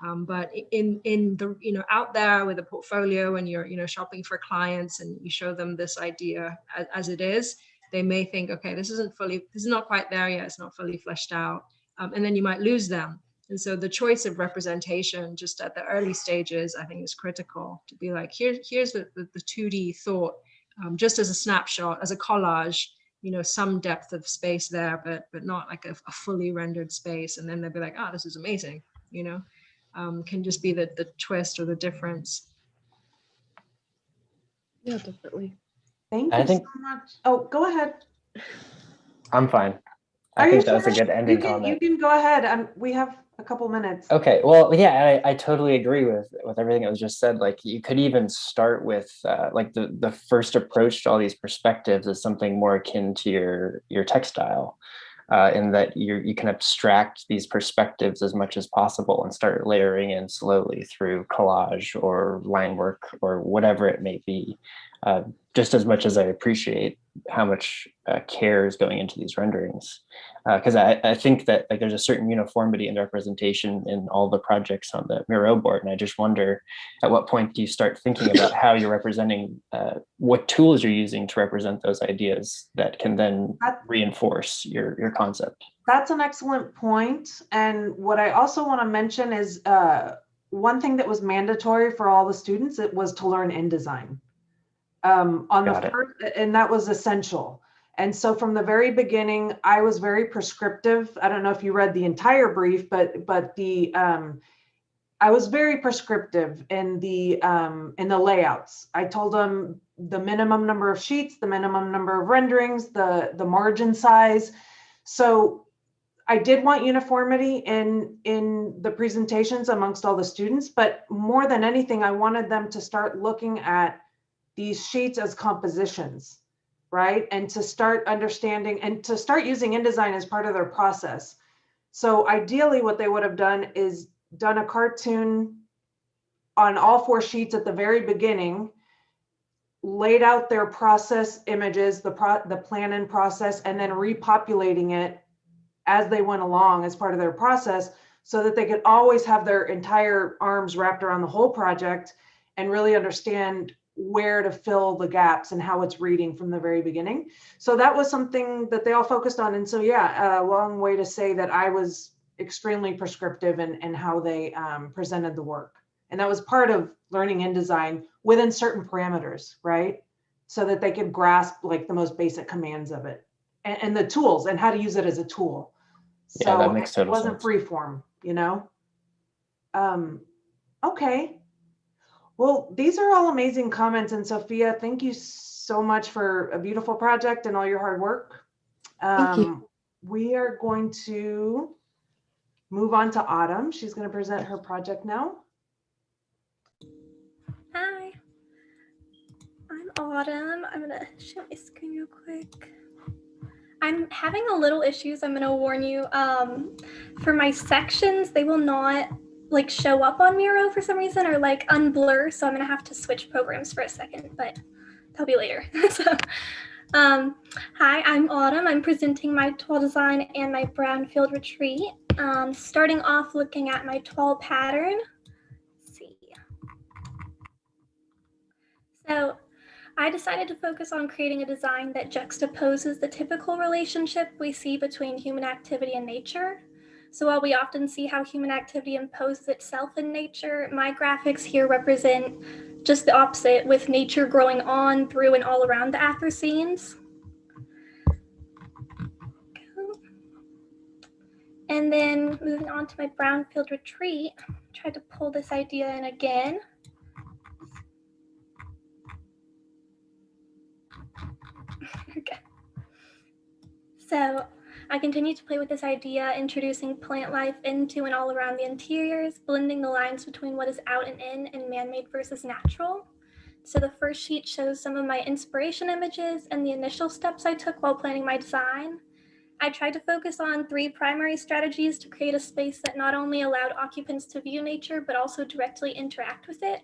But in the out there with a portfolio, and you're shopping for clients and you show them this idea as it is, they may think, okay, this is not quite there yet, it's not fully fleshed out, and then you might lose them. And so the choice of representation just at the early stages, I think, is critical, to be like, here's the 2D thought, just as a snapshot, as a collage, some depth of space there, but not like a fully rendered space. And then they'll be like, oh, this is amazing, can just be the twist or the difference. Yeah, definitely. Thank you so much. Oh, go ahead. I'm fine. I Are you think that was a sure? good ending You comment. can go ahead. We have a couple minutes. Okay, well, yeah, I totally agree with everything that was just said. Like, you could even start with like the first approach to all these perspectives is something more akin to your textile, in that you can abstract these perspectives as much as possible and start layering in slowly through collage or line work or whatever it may be. Just as much as I appreciate how much care is going into these renderings, because I think that like there's a certain uniformity and representation in all the projects on the Miro board, and I just wonder at what point do you start thinking about how you're representing, what tools you're using to represent those ideas that can then reinforce your concept. That's an excellent point. And what I also want to mention is one thing that was mandatory for all the students, it was to learn InDesign. And that was essential. And so from the very beginning, I was very prescriptive. I don't know if you read the entire brief, but I was very prescriptive in the layouts. I told them the minimum number of sheets, the minimum number of renderings, the margin size. So I did want uniformity in the presentations amongst all the students, but more than anything, I wanted them to start looking at these sheets as compositions, right? And to start understanding and to start using InDesign as part of their process. So ideally what they would have done is done a cartoon on all 4 sheets at the very beginning, laid out their process images, the plan and process, and then repopulating it as they went along as part of their process, so that they could always have their entire arms wrapped around the whole project and really understand where to fill the gaps and how it's reading from the very beginning. So that was something that they all focused on. And so, yeah, a long way to say that I was extremely prescriptive in how they presented the work. And that was part of learning InDesign within certain parameters, right? So that they could grasp like the most basic commands of it and the tools and how to use it as a tool. So yeah, that makes total it wasn't sense. free form, you know? Okay. Well, these are all amazing comments. And Sophia, thank you so much for a beautiful project and all your hard work. Thank you. We are going to move on to Autumn. She's going to present her project now. Hi, I'm Autumn. I'm gonna share my screen real quick. I'm having a little issues, I'm gonna warn you. For my sections, they will not like show up on Miro for some reason or like unblur, so I'm gonna have to switch programs for a second, but that'll be later. So, hi, I'm Autumn. I'm presenting my toile design and my brownfield retreat. Starting off looking at my toile pattern. Let's see. So I decided to focus on creating a design that juxtaposes the typical relationship we see between human activity and nature. So while we often see how human activity imposes itself in nature, my graphics here represent just the opposite, with nature growing on, through, and all around the Anthrocenes. And then moving on to my brownfield retreat, tried to pull this idea in again. Okay. So I continue to play with this idea, introducing plant life into and all around the interiors, blending the lines between what is out and in and man-made versus natural. So the first sheet shows some of my inspiration images and the initial steps I took while planning my design. I tried to focus on 3 primary strategies to create a space that not only allowed occupants to view nature, but also directly interact with it.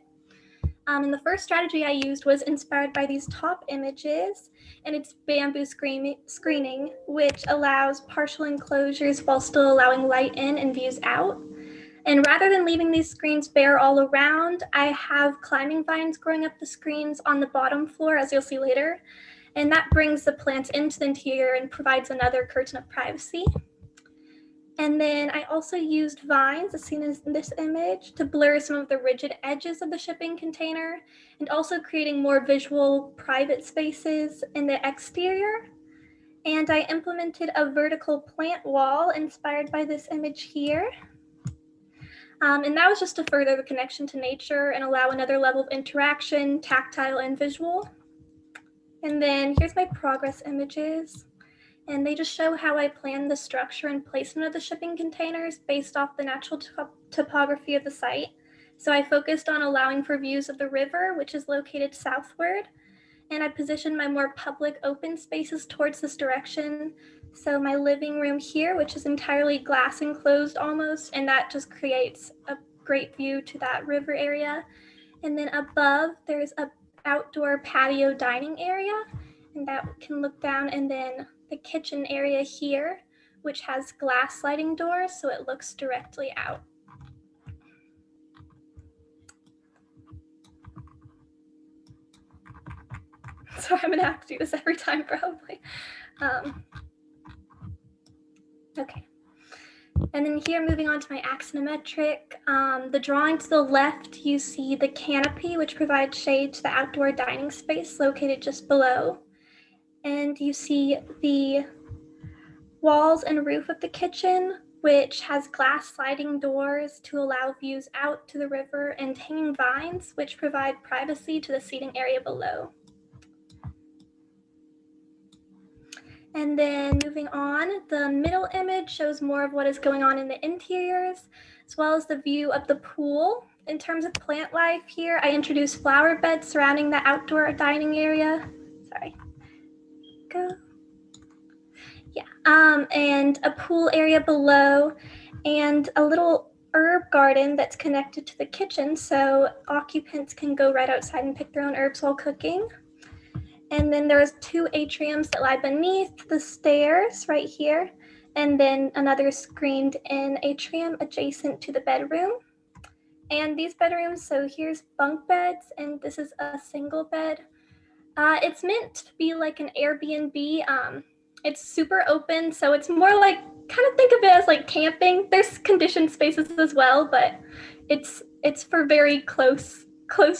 And the first strategy I used was inspired by these top images, and it's bamboo screening, which allows partial enclosures while still allowing light in and views out. And rather than leaving these screens bare all around, I have climbing vines growing up the screens on the bottom floor, as you'll see later. And that brings the plants into the interior and provides another curtain of privacy. And then I also used vines, as seen in this image, to blur some of the rigid edges of the shipping container, and also creating more visual private spaces in the exterior. And I implemented a vertical plant wall inspired by this image here. And that was just to further the connection to nature and allow another level of interaction, tactile and visual. And then here's my progress images. And they just show how I planned the structure and placement of the shipping containers based off the natural topography of the site. So I focused on allowing for views of the river, which is located southward, and I positioned my more public open spaces towards this direction. So my living room here, which is entirely glass enclosed almost, and that just creates a great view to that river area. And then above, there's a outdoor patio dining area, and that can look down, and then the kitchen area here, which has glass sliding doors, so it looks directly out. So I'm gonna have to do this every time probably. Okay. And then here, moving on to my axonometric, the drawing to the left, you see the canopy, which provides shade to the outdoor dining space located just below. And you see the walls and roof of the kitchen, which has glass sliding doors to allow views out to the river, and hanging vines, which provide privacy to the seating area below. And then moving on, the middle image shows more of what is going on in the interiors, as well as the view of the pool. In terms of plant life here, I introduced flower beds surrounding the outdoor dining area. Sorry. Go. Yeah, and a pool area below, and a little herb garden that's connected to the kitchen, so occupants can go right outside and pick their own herbs while cooking. And then there's 2 atriums that lie beneath the stairs right here, and then another screened in atrium adjacent to the bedroom. And these bedrooms, so here's bunk beds, and this is a single bed. It's meant to be like an Airbnb. It's super open, so it's more like, kind of think of it as like camping. There's conditioned spaces as well, but it's for very close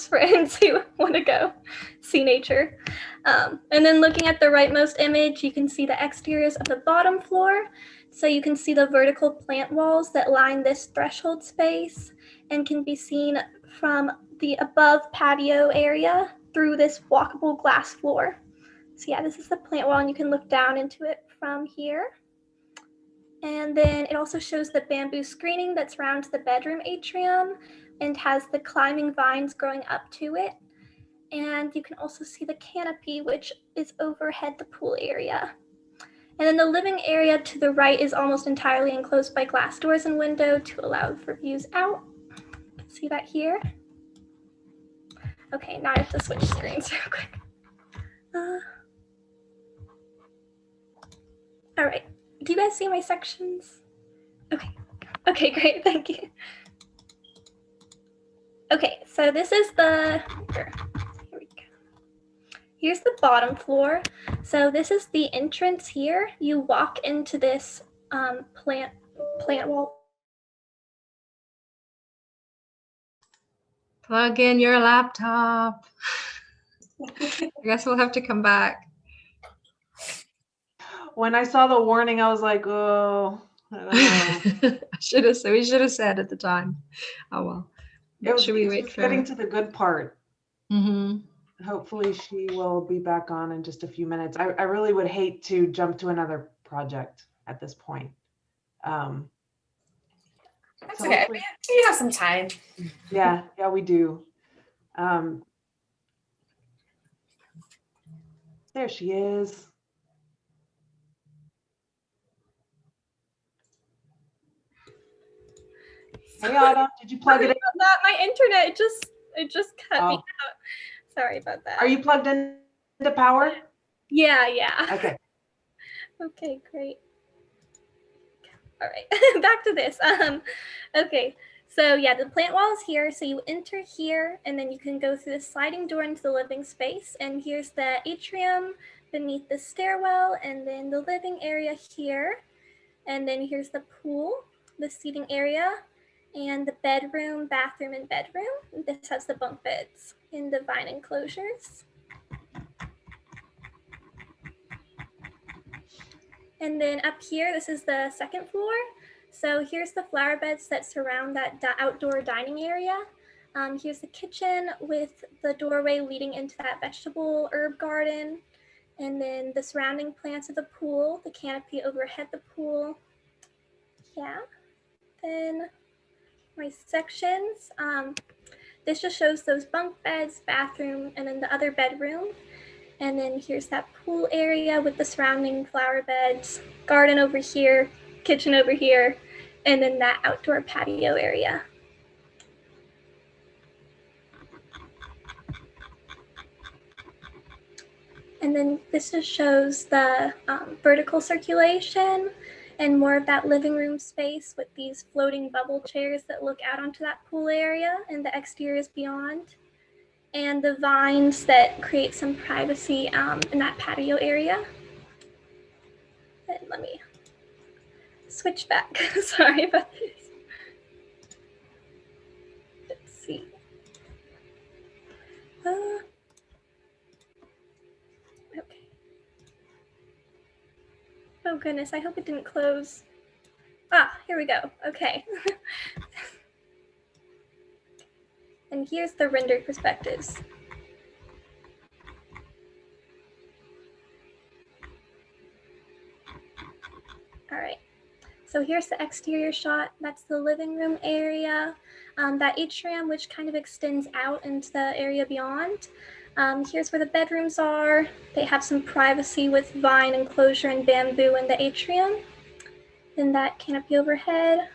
friends who want to go see nature. And then looking at the rightmost image, you can see the exteriors of the bottom floor. So you can see the vertical plant walls that line this threshold space and can be seen from the above patio area through this walkable glass floor. So yeah, this is the plant wall, and you can look down into it from here. And then it also shows the bamboo screening that surrounds the bedroom atrium and has the climbing vines growing up to it. And you can also see the canopy, which is overhead the pool area. And then the living area to the right is almost entirely enclosed by glass doors and window to allow for views out. See that here? Okay, now I have to switch screens real quick. All right, do you guys see my sections? Okay, great, thank you. Okay, so this is the, here we go. Here's the bottom floor. So this is the entrance here. You walk into this plant wall. Plug in your laptop. I guess we'll have to come back. When I saw the warning, I was like, oh, I don't know. We should have said at the time. Oh well. Should we wait for getting to the good part? Mm-hmm. Hopefully she will be back on in just a few minutes. I really would hate to jump to another project at this point. That's so okay. We have some time. Yeah, we do. There she is. Hey Autumn, did you plug it in? My internet it just cut me out. Sorry about that. Are you plugged into power? Yeah. Okay. Okay, great. All right, back to this. Okay, so yeah, the plant wall is here. So you enter here, and then you can go through the sliding door into the living space. And here's the atrium beneath the stairwell, and then the living area here. And then here's the pool, the seating area, and the bedroom, bathroom, and bedroom. This has the bunk beds in the vine enclosures. And then up here, this is the second floor. So here's the flower beds that surround that outdoor dining area. Here's the kitchen with the doorway leading into that vegetable herb garden. And then the surrounding plants of the pool, the canopy overhead the pool. Yeah. Then my sections. This just shows those bunk beds, bathroom, and then the other bedroom. And then here's that pool area with the surrounding flower beds, garden over here, kitchen over here, and then that outdoor patio area. And then this just shows the vertical circulation and more of that living room space with these floating bubble chairs that look out onto that pool area and the exteriors beyond. And the vines that create some privacy in that patio area. And let me switch back. Sorry about this. Let's see. Okay. Oh goodness, I hope it didn't close. Ah, here we go. Okay. And here's the rendered perspectives. All right. So here's the exterior shot. That's the living room area. That atrium, which kind of extends out into the area beyond. Here's where the bedrooms are. They have some privacy with vine enclosure and bamboo in the atrium. Then that canopy overhead.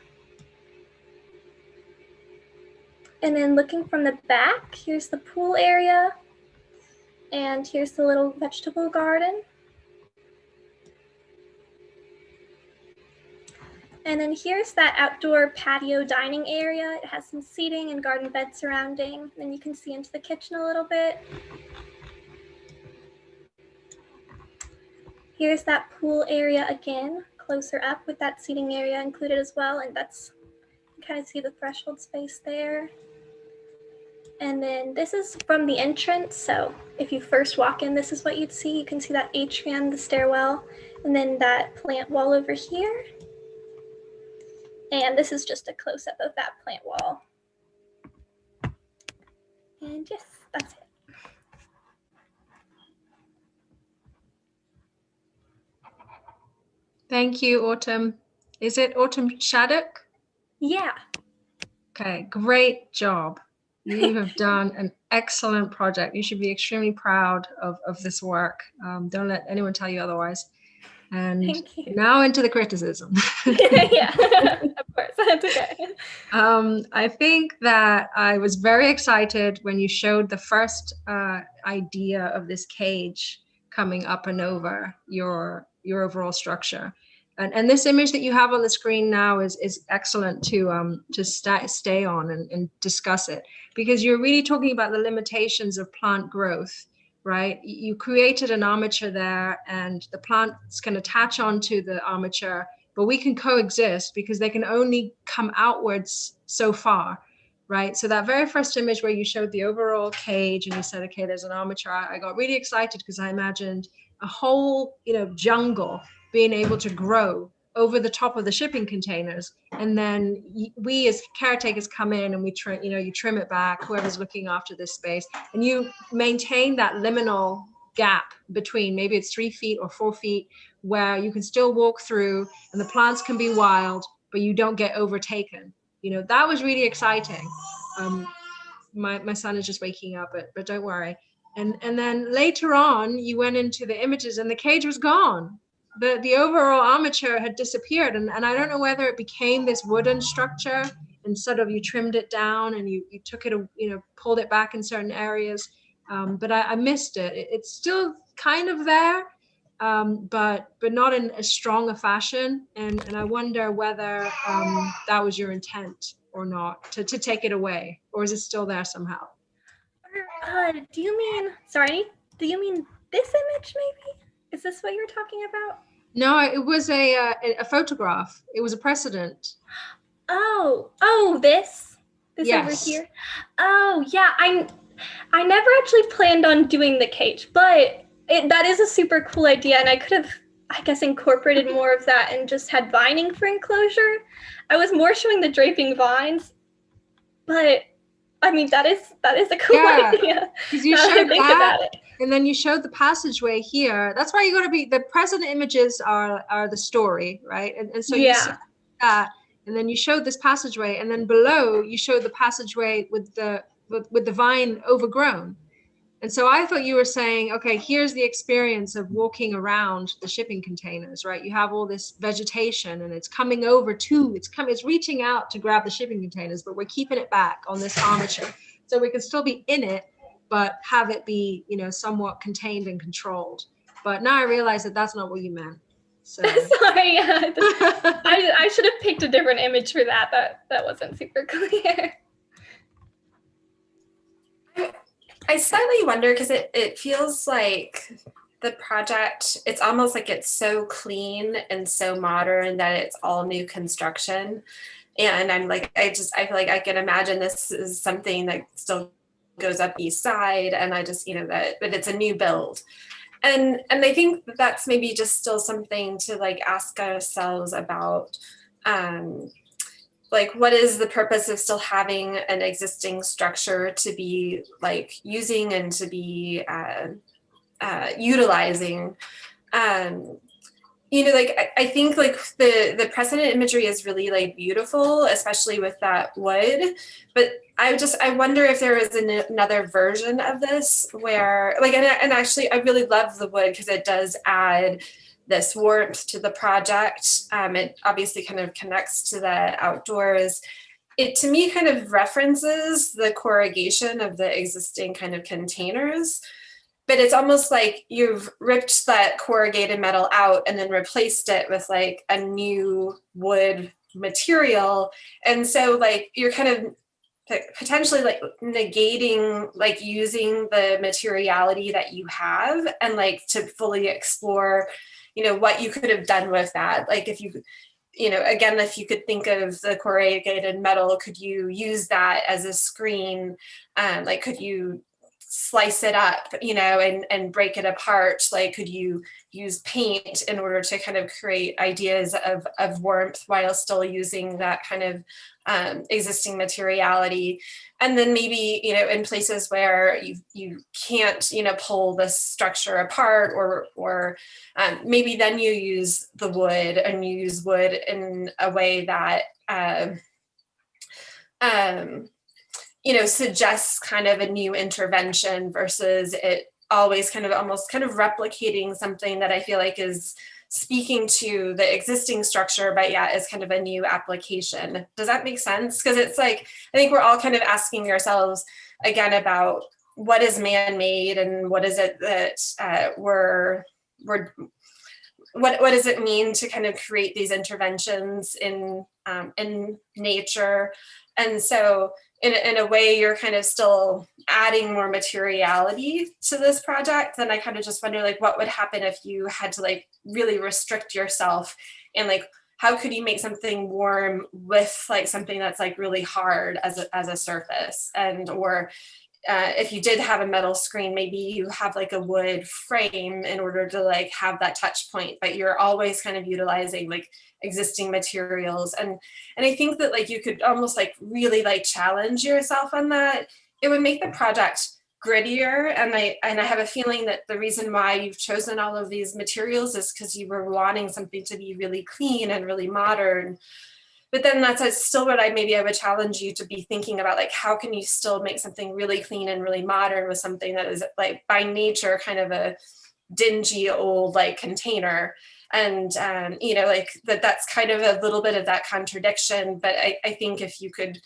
And then looking from the back, here's the pool area. And here's the little vegetable garden. And then here's that outdoor patio dining area. It has some seating and garden bed surrounding. Then you can see into the kitchen a little bit. Here's that pool area again, closer up with that seating area included as well. And that's, you kind of see the threshold space there. And then this is from the entrance. So if you first walk in, this is what you'd see. You can see that atrium, the stairwell, and then that plant wall over here. And this is just a close-up of that plant wall. And yes, that's it. Thank you, Autumn. Is it Autumn Shattuck? Yeah. Okay, great job. You have done an excellent project. You should be extremely proud of this work. Don't let anyone tell you otherwise. And Thank you. now into the criticism. Yeah, of course, that's okay. I think that I was very excited when you showed the first idea of this cage coming up and over your overall structure. And this image that you have on the screen now is excellent to stay on and discuss it, because you're really talking about the limitations of plant growth, right? You created an armature there and the plants can attach onto the armature, but we can coexist because they can only come outwards so far, right? So that very first image where you showed the overall cage and you said, okay, there's an armature, I got really excited because I imagined a whole, jungle being able to grow over the top of the shipping containers. And then we as caretakers come in and we trim, you trim it back, whoever's looking after this space, and you maintain that liminal gap between, maybe it's 3 feet or 4 feet, where you can still walk through and the plants can be wild, but you don't get overtaken. That was really exciting. My son is just waking up, but don't worry. And then later on, you went into the images and the cage was gone. The overall armature had disappeared. And I don't know whether it became this wooden structure and sort of you trimmed it down and you took it, pulled it back in certain areas. But I missed it. It's still kind of there, but not in as strong a fashion. And I wonder whether that was your intent or not, to take it away, or is it still there somehow? Do you mean this image maybe? Is this what you're talking about? No, it was a photograph. It was a precedent. Oh, this Yes. Over here. Oh, yeah. I never actually planned on doing the cage, but that is a super cool idea, and I could have, I guess, incorporated more of that and just had vining for enclosure. I was more showing the draping vines, but I mean, that is a cool Yeah, idea. because you Now that I showed think that, about it. and then you showed the passageway here. That's why you got to be, the present images are the story, right? And so you see Yeah. that, and then you showed this passageway, and then below you showed the passageway with the vine overgrown. And so I thought you were saying, okay, here's the experience of walking around the shipping containers, right? You have all this vegetation and it's coming over to, it's reaching out to grab the shipping containers, but we're keeping it back on this armature. So we can still be in it, but have it be, somewhat contained and controlled. But now I realize that that's not what you meant. So Sorry, yeah. I should have picked a different image for that. That wasn't super clear. I slightly wonder because it feels like the project, it's almost like it's so clean and so modern that it's all new construction. And I'm like, I feel like I can imagine this is something that still goes up east side, and I just, but it's a new build. And I think that's maybe just still something to like ask ourselves about, like, what is the purpose of still having an existing structure to be like using and to be utilizing? Like I think like the precedent imagery is really like beautiful, especially with that wood. But I wonder if there is another version of this where like, and actually I really love the wood because it does add this warmth to the project. It obviously kind of connects to the outdoors. It to me kind of references the corrugation of the existing kind of containers, but it's almost like you've ripped that corrugated metal out and then replaced it with like a new wood material. And so like you're kind of potentially like negating like using the materiality that you have and like to fully explore what you could have done with that. Like if you again, if you could think of the corrugated metal, could you use that as a screen? Like could you slice it up, and break it apart? Like could you use paint in order to kind of create ideas of warmth while still using that kind of existing materiality? And then maybe in places where you can't pull this structure apart, or maybe then you use the wood, and you use wood in a way that suggests kind of a new intervention versus it always kind of almost kind of replicating something that I feel like is speaking to the existing structure, but yeah, is kind of a new application. Does that make sense? Because it's like, I think we're all kind of asking ourselves again about what is man-made and what is it that what does it mean to kind of create these interventions in nature? And so in a way, you're kind of still adding more materiality to this project. Then I kind of just wonder, like, what would happen if you had to like really restrict yourself, and like, how could you make something warm with like something that's like really hard as a surface? And or if you did have a metal screen, maybe you have like a wood frame in order to like have that touch point, but you're always kind of utilizing like existing materials. And I think that like you could almost like really like challenge yourself on that. It would make the project grittier. And I have a feeling that the reason why you've chosen all of these materials is because you were wanting something to be really clean and really modern. But then that's still what I would challenge you to be thinking about, like, how can you still make something really clean and really modern with something that is like by nature kind of a dingy old like container. And like that's kind of a little bit of that contradiction. But I think if you could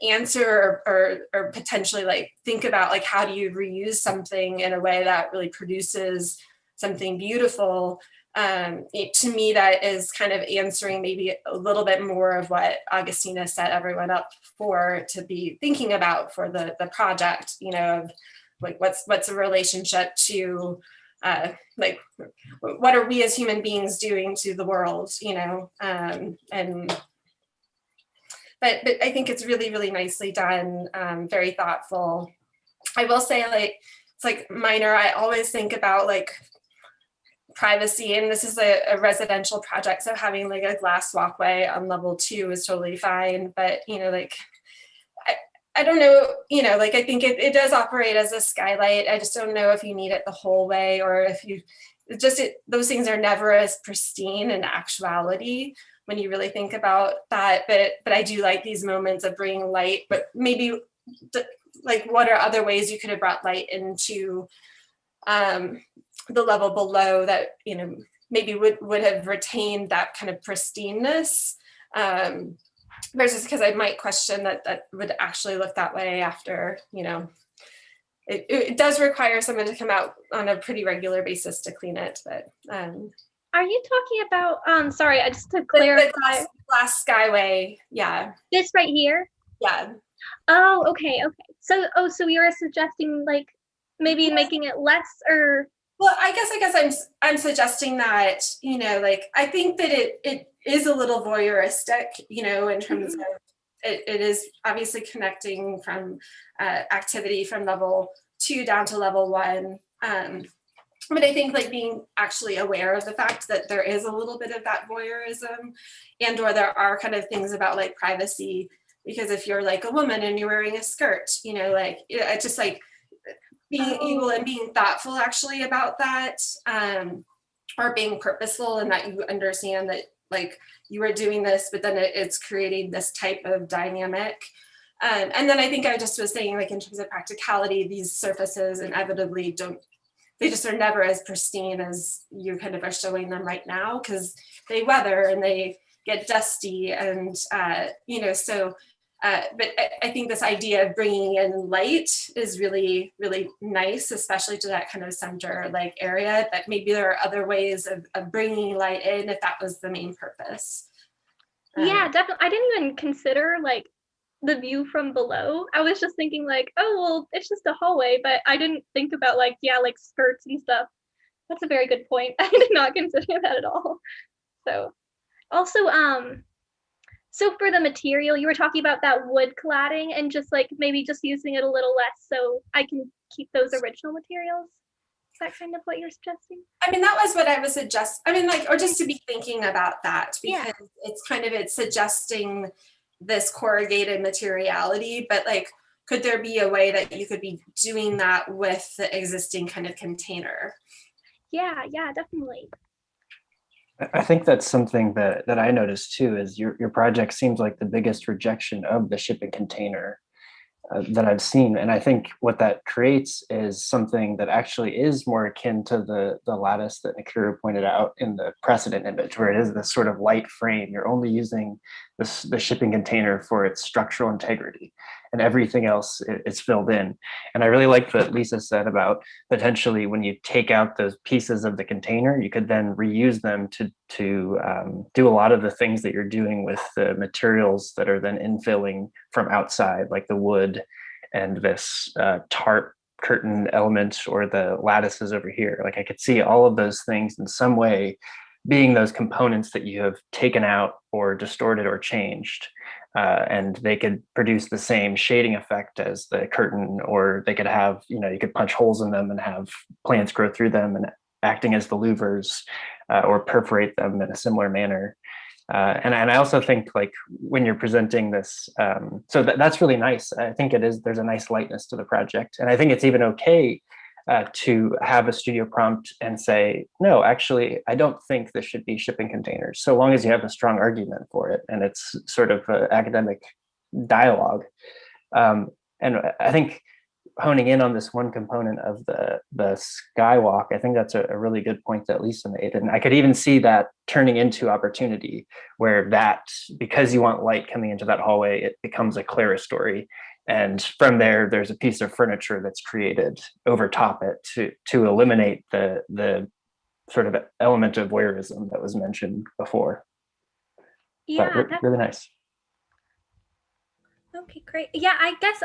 answer or potentially like think about like how do you reuse something in a way that really produces something beautiful, to me that is kind of answering maybe a little bit more of what Augustina set everyone up for to be thinking about for the project, of like what's a relationship to like what are we as human beings doing to the world, but I think it's really, really nicely done, very thoughtful. I will say, like, it's like minor. I always think about like privacy, and this is a residential project, so having like a glass walkway on level 2 is totally fine. But like I don't know, you know, like I think it does operate as a skylight. I just don't know if you need it the whole way, or if you those things are never as pristine in actuality when you really think about that. But I do like these moments of bringing light, but maybe like what are other ways you could have brought light into the level below that, you know, maybe would have retained that kind of pristineness, versus, because I might question that would actually look that way after, you know, it does require someone to come out on a pretty regular basis to clean it. But are you talking about sorry, just to clarify, the glass skyway? Yeah, this right here? yeah. Oh, okay. So you're suggesting like maybe making it less, or Well, I guess I'm suggesting that, you know, like I think that it is a little voyeuristic, you know, in terms of it is obviously connecting from activity from level 2 down to level 1. But I think like being actually aware of the fact that there is a little bit of that voyeurism, and or there are kind of things about like privacy, because if you're like a woman and you're wearing a skirt, you know, like it's just like being able and being thoughtful actually about that, or being purposeful, and that you understand that like you are doing this, but then it's creating this type of dynamic. And then I think I just was saying, like in terms of practicality, these surfaces inevitably they just are never as pristine as you kind of are showing them right now, because they weather and they get dusty, and you know, so but I think this idea of bringing in light is really, really nice, especially to that kind of center like area. But maybe there are other ways of bringing light in if that was the main purpose. yeah, definitely. I didn't even consider like the view from below. I was just thinking like, oh well, it's just a hallway, but I didn't think about like, yeah, like skirts and stuff. That's a very good point. I did not consider that at all. So also, so for the material, you were talking about that wood cladding and just like maybe just using it a little less so I can keep those original materials. Is that kind of what you're suggesting? I mean, that was what I was suggesting. I mean, like, or just to be thinking about that, because Yeah. it's suggesting this corrugated materiality, but like, could there be a way that you could be doing that with the existing kind of container? Yeah, definitely. I think that's something that I noticed too, is your project seems like the biggest rejection of the shipping container that I've seen. And I think what that creates is something that actually is more akin to the lattice that Nakira pointed out in the precedent image, where it is this sort of light frame. You're only using the shipping container for its structural integrity, and everything else is filled in. And I really like what Lisa said about potentially when you take out those pieces of the container, you could then reuse them to do a lot of the things that you're doing with the materials that are then infilling from outside, like the wood and this tarp curtain element or the lattices over here. Like I could see all of those things in some way being those components that you have taken out or distorted or changed. And they could produce the same shading effect as the curtain, or they could have, you know, you could punch holes in them and have plants grow through them and acting as the louvers, or perforate them in a similar manner. And I also think like when you're presenting this, so that's really nice. I think there's a nice lightness to the project. And I think it's even okay to have a studio prompt and say, no, actually, I don't think this should be shipping containers, so long as you have a strong argument for it and it's sort of an academic dialogue. And I think honing in on this one component of the skywalk, I think that's a really good point that Lisa made. And I could even see that turning into opportunity, where that, because you want light coming into that hallway, it becomes a clerestory. And from there, there's a piece of furniture that's created over top it to eliminate the sort of element of voyeurism that was mentioned before. Yeah, but really nice. Okay, great. Yeah, I guess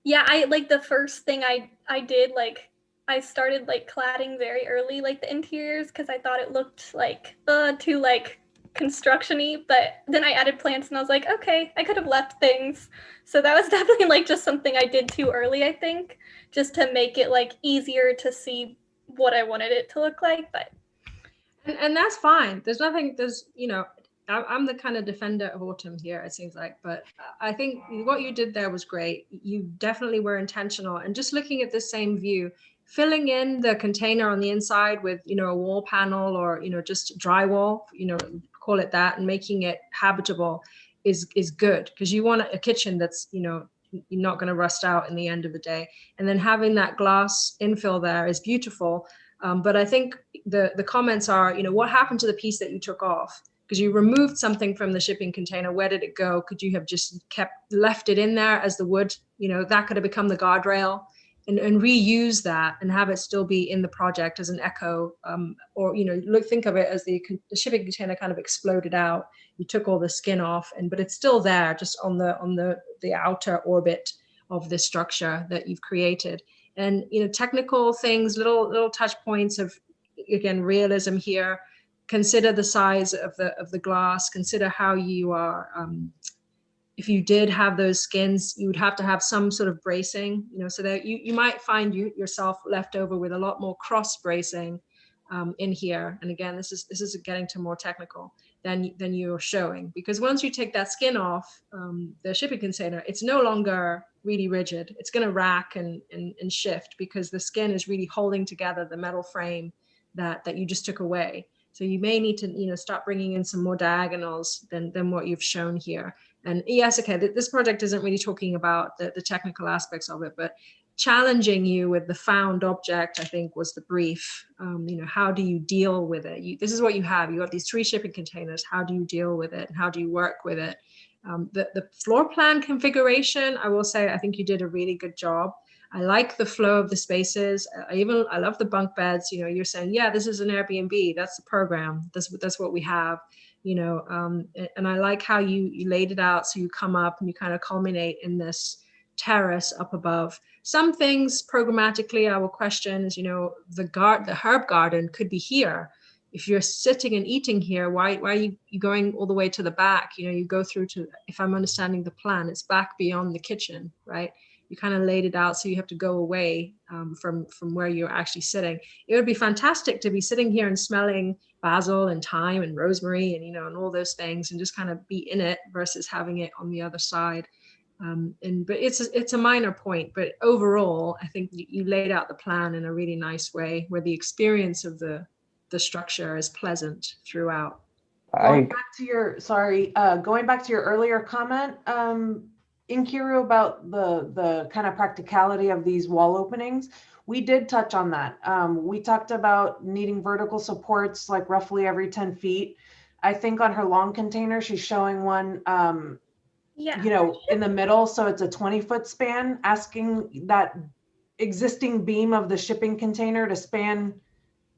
yeah, I like the first thing I did, like I started like cladding very early, like the interiors, because I thought it looked like too like construction-y, but then I added plants and I was like, okay, I could have left things. So that was definitely like just something I did too early, I think, just to make it like easier to see what I wanted it to look like. But and that's fine. There's, you know, I'm the kind of defender of autumn here, it seems like, but I think what you did there was great. You definitely were intentional, and just looking at the same view, filling in the container on the inside with, you know, a wall panel or, you know, just drywall, you know, call it that, and making it habitable is good, because you want a kitchen that's, you know, you're not going to rust out in the end of the day. And then having that glass infill there is beautiful. But I think the comments are, you know, what happened to the piece that you took off? Because you removed something from the shipping container. Where did it go? Could you have just left it in there as the wood? You know, that could have become the guardrail, and reuse that and have it still be in the project as an echo. Or, you know, think of it as the shipping container kind of exploded out. You took all the skin off, but it's still there, just on the outer orbit of this structure that you've created. And, you know, technical things, little touch points of, again, realism here. Consider the size of the glass. Consider how you are. If you did have those skins, you would have to have some sort of bracing, you know, so that you might find yourself left over with a lot more cross bracing in here. And again, this is getting to more technical than you're showing, because once you take that skin off the shipping container, it's no longer really rigid. It's going to rack and shift, because the skin is really holding together the metal frame that you just took away. So you may need to, you know, start bringing in some more diagonals than what you've shown here. And yes, okay, this project isn't really talking about the technical aspects of it, but challenging you with the found object, I think, was the brief. You know, how do you deal with it? This is what you have. You have these 3 shipping containers. How do you deal with it? And how do you work with it? The floor plan configuration, I will say, I think you did a really good job. I like the flow of the spaces. I love the bunk beds. You know, you're saying, yeah, this is an Airbnb. That's the program. That's what we have. You know, and I like how you laid it out. So you come up and you kind of culminate in this terrace up above. Some things programmatically I will question is, you know, the herb garden could be here. If you're sitting and eating here, why are you going all the way to the back? You know, you go through to, if I'm understanding the plan, it's back beyond the kitchen, right? You kind of laid it out so you have to go away from where you're actually sitting. It would be fantastic to be sitting here and smelling basil and thyme and rosemary and, you know, and all those things, and just kind of be in it versus having it on the other side. But it's a minor point, but overall, I think you laid out the plan in a really nice way, where the experience of the structure is pleasant throughout. Going back to your earlier comment, Inkiru, about the kind of practicality of these wall openings, we did touch on that. We talked about needing vertical supports like roughly every 10 feet. I think on her long container, she's showing one, you know, in the middle. So it's a 20-foot span, asking that existing beam of the shipping container to span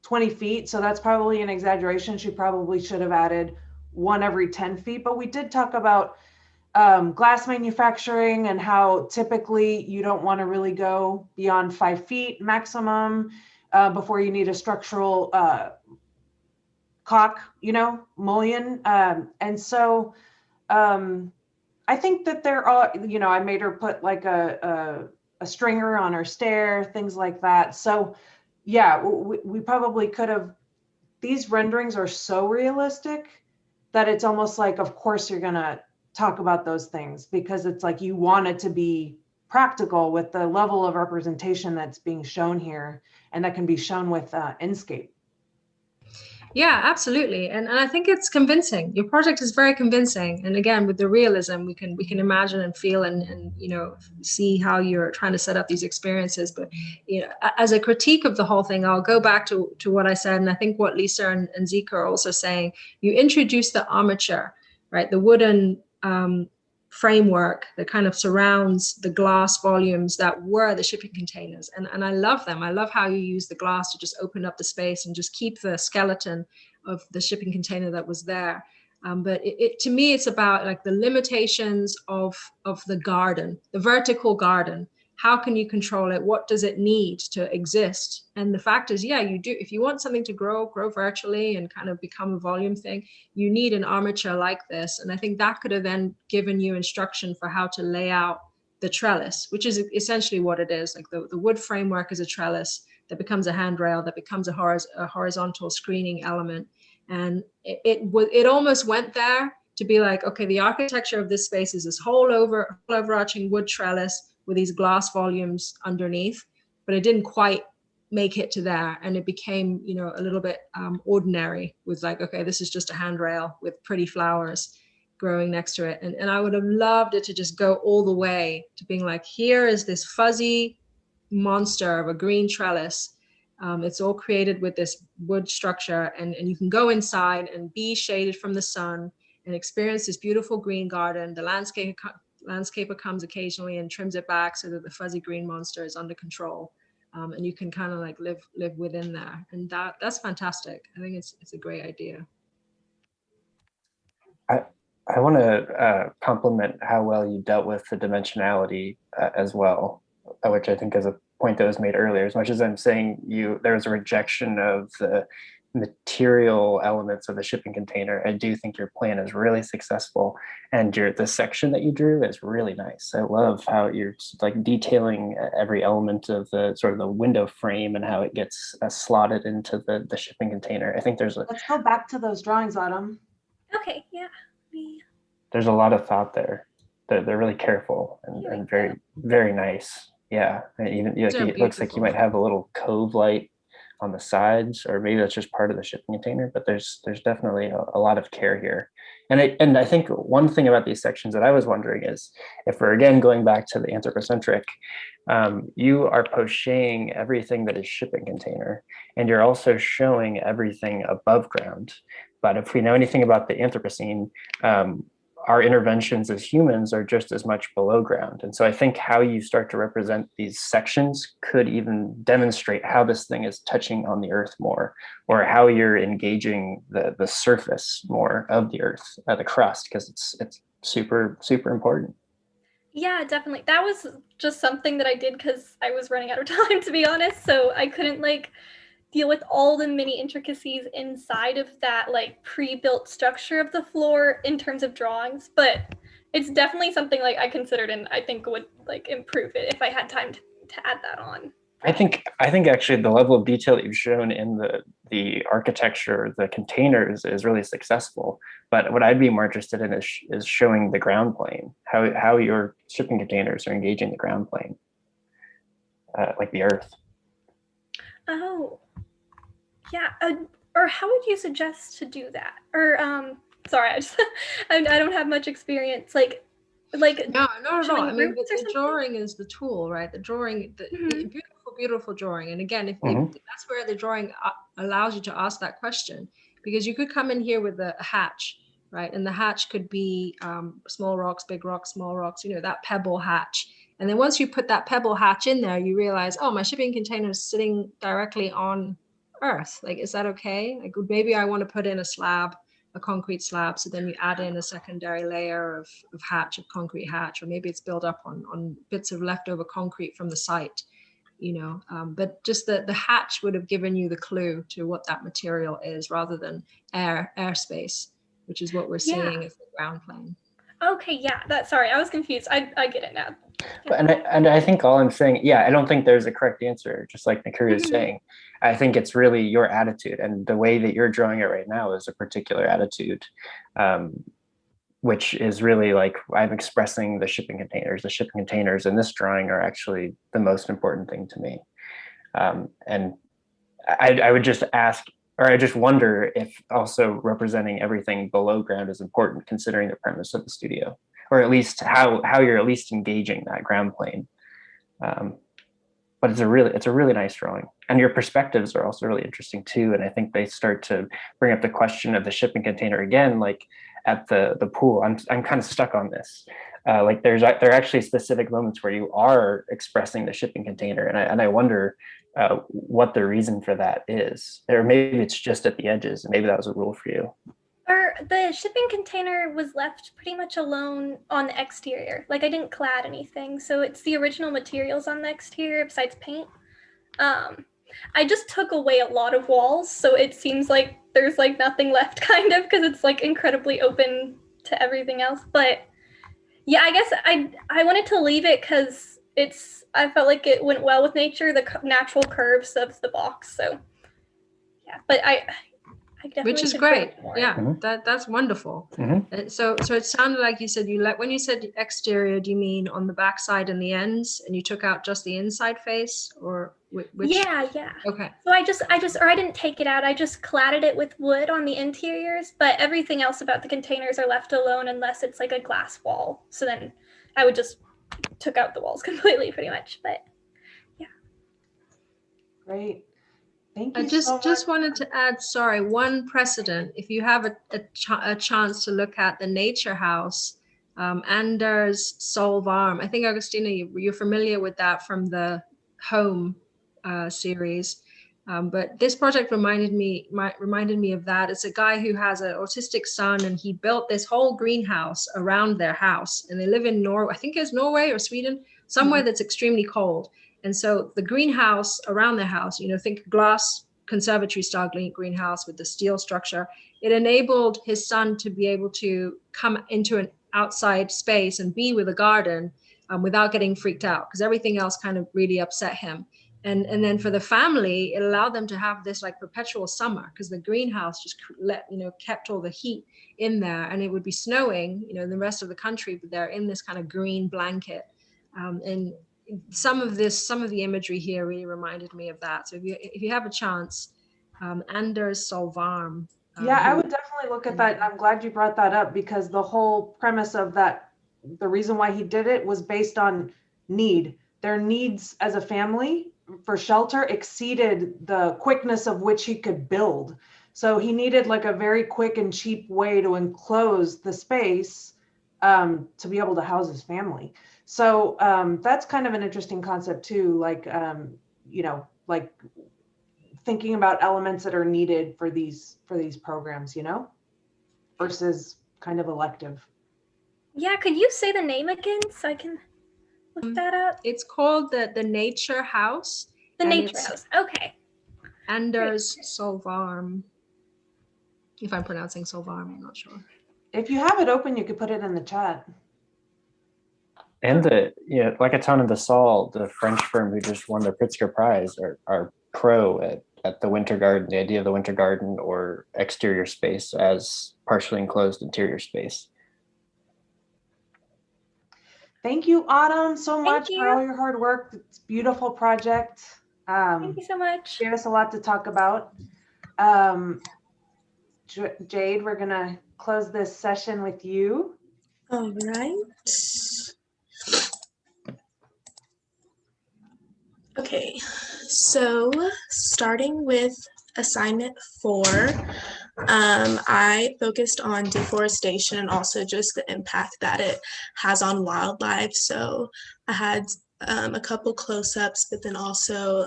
20 feet. So that's probably an exaggeration. She probably should have added one every 10 feet. But we did talk about glass manufacturing and how typically you don't want to really go beyond 5 feet maximum before you need a structural caulk, you know, mullion. And so I think that there are, you know, I made her put like a stringer on her stair, things like that. So yeah, we probably could have, these renderings are so realistic that it's almost like, of course you're gonna talk about those things, because it's like you want it to be practical with the level of representation that's being shown here, and that can be shown with Inscape. Yeah, absolutely. And I think it's convincing. Your project is very convincing. And again, with the realism, we can imagine and feel and you know, see how you're trying to set up these experiences. But you know, as a critique of the whole thing, I'll go back to what I said, and I think what Lisa and Zeke are also saying. You introduce the armature, right? The wooden framework that kind of surrounds the glass volumes that were the shipping containers. And I love them. I love how you use the glass to just open up the space and just keep the skeleton of the shipping container that was there. But to me, it's about like the limitations of the garden, the vertical garden. How can you control it? What does it need to exist? And the fact is, yeah, you do. If you want something to grow virtually and kind of become a volume thing, you need an armature like this. And I think that could have then given you instruction for how to lay out the trellis, which is essentially what it is. Like the wood framework is a trellis that becomes a handrail, that becomes a horizontal screening element. And it almost went there to be like, okay, the architecture of this space is this whole overarching wood trellis with these glass volumes underneath, but it didn't quite make it to there, and it became, you know, a little bit ordinary, with like, okay, this is just a handrail with pretty flowers growing next to it. And I would have loved it to just go all the way to being like, here is this fuzzy monster of a green trellis. It's all created with this wood structure, and you can go inside and be shaded from the sun and experience this beautiful green garden. The landscaper comes occasionally and trims it back so that the fuzzy green monster is under control. And you can kind of like live within there, and that's fantastic. I think it's a great idea. I want to compliment how well you dealt with the dimensionality as well, which I think is a point that was made earlier. As much as I'm saying there was a rejection of the material elements of the shipping container, I do think your plan is really successful, and the section that you drew is really nice. I love how you're like detailing every element of the sort of the window frame and how it gets slotted into the shipping container. I think Let's go back to those drawings, Autumn. Okay, yeah. There's a lot of thought there. They're really careful and very, very nice. Yeah, and even it looks like you might have a little cove light on the sides, or maybe that's just part of the shipping container, but there's definitely a lot of care here. And I think one thing about these sections that I was wondering is, if we're again going back to the anthropocentric, you are poching everything that is shipping container, and you're also showing everything above ground. But if we know anything about the Anthropocene, our interventions as humans are just as much below ground. And so I think how you start to represent these sections could even demonstrate how this thing is touching on the earth more, or how you're engaging the surface more of the earth, the crust, because it's super, super important. Yeah, definitely. That was just something that I did because I was running out of time, to be honest. So I couldn't like deal with all the mini intricacies inside of that like pre-built structure of the floor in terms of drawings, but it's definitely something like I considered and I think would like improve it if I had time to add that on. I think actually the level of detail that you've shown in the architecture, the containers, is really successful. But what I'd be more interested in is showing the ground plane, how your shipping containers are engaging the ground plane, like the earth. Oh, yeah. Or how would you suggest to do that? Or sorry, I don't have much experience. Like no, not at all. I mean, the drawing is the tool, right? The drawing, the beautiful drawing. And again, if that's where the drawing allows you to ask that question, because you could come in here with a hatch, right? And the hatch could be small rocks, big rocks, small rocks, you know, that pebble hatch. And then once you put that pebble hatch in there, you realize, oh, my shipping container is sitting directly on earth. Like, is that okay? Like, maybe I want to put in a concrete slab. So then you add in a secondary layer of concrete hatch, or maybe it's built up on bits of leftover concrete from the site, you know. But just the hatch would have given you the clue to what that material is, rather than airspace, which is what we're seeing as the ground plane. Okay, yeah, sorry, I was confused. I get it now. And I think all I'm saying, yeah, I don't think there's a correct answer, just like Nakuri is saying. I think it's really your attitude, and the way that you're drawing it right now is a particular attitude, which is really like, I'm expressing the shipping containers. The shipping containers in this drawing are actually the most important thing to me. And I would just ask, or I just wonder if also representing everything below ground is important, considering the premise of the studio, or at least how you're at least engaging that ground plane. But it's a really nice drawing, and your perspectives are also really interesting too. And I think they start to bring up the question of the shipping container again, like at the pool. I'm kind of stuck on this. Like there are actually specific moments where you are expressing the shipping container, and I wonder what the reason for that is. Or maybe it's just at the edges, and maybe that was a rule for you. Or the shipping container was left pretty much alone on the exterior. Like I didn't clad anything, so it's the original materials on the exterior besides paint. I just took away a lot of walls, so it seems like there's like nothing left, kind of, because it's like incredibly open to everything else. But yeah, I guess I wanted to leave it because I felt like it went well with nature, the natural curves of the box. So yeah, but definitely which is should bring great. it more. Yeah, Mhm. that's wonderful. Mhm. So it sounded like you said when you said exterior, do you mean on the back side and the ends, and you took out just the inside face, or which? Yeah. Okay. So I didn't take it out. I just cladded it with wood on the interiors, but everything else about the containers are left alone unless it's like a glass wall. So then I would just took out the walls completely, pretty much. But Great. Thank I you so much. just wanted to add, sorry, one precedent. If you have a chance to look at the Nature House, Anders Solvarm. I think, Augustina, you're familiar with that from the Home series. But this project reminded me of that. It's a guy who has an autistic son, and he built this whole greenhouse around their house. And they live in Norway. I think it's Norway or Sweden, somewhere that's extremely cold. And so the greenhouse around their house, think glass conservatory style greenhouse with the steel structure, it enabled his son to be able to come into an outside space and be with a garden without getting freaked out, because everything else kind of really upset him. And then for the family, it allowed them to have this like perpetual summer, because the greenhouse just kept all the heat in there, and it would be snowing, in the rest of the country, but they're in this kind of green blanket. And some of the imagery here really reminded me of that. So if you have a chance, Anders Solvarm. Yeah, I would definitely look at that. And I'm glad you brought that up, because the whole premise of that, the reason why he did it was based on need. Their needs as a family for shelter exceeded the quickness of which he could build. So he needed like a very quick and cheap way to enclose the space to be able to house his family. So that's kind of an interesting concept too, like, like thinking about elements that are needed for these programs, versus kind of elective. yeah, could you say the name again so I can look that up? It's called the Nature House. The Nature House. Okay. Anders Solvarm. If I'm pronouncing Solvarm, I'm not sure. If you have it open, you could put it in the chat. And like a ton of the Sol, the French firm who just won the Pritzker Prize, are pro at the winter garden, the idea of the winter garden or exterior space as partially enclosed interior space. Thank you, Autumn, so much you. for all your hard work. It's a beautiful project. Thank you so much. Gave us a lot to talk about. Jade, we're gonna close this session with you. All right. Okay, so starting with assignment 4, I focused on deforestation and also just the impact that it has on wildlife. So I had a couple close-ups, but then also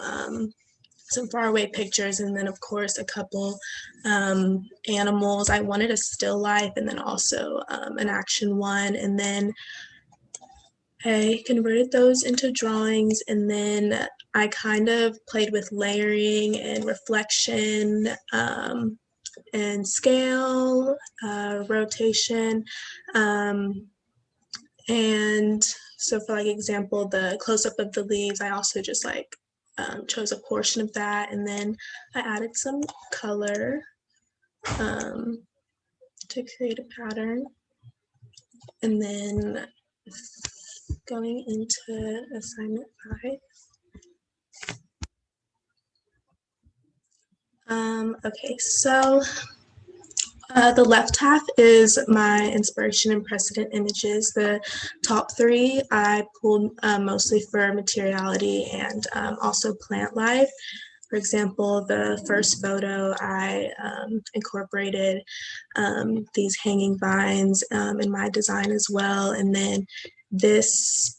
some faraway pictures, and then of course a couple animals. I wanted a still life and then also an action one, and then I converted those into drawings, and then I kind of played with layering and reflection and scale, rotation. And so for like example, the close-up of the leaves, I also just like chose a portion of that, and then I added some color to create a pattern. And then going into assignment 5. Okay, so the left half is my inspiration and precedent images. The top 3 I pulled mostly for materiality and also plant life. For example, the first photo, I incorporated these hanging vines in my design as well. And then this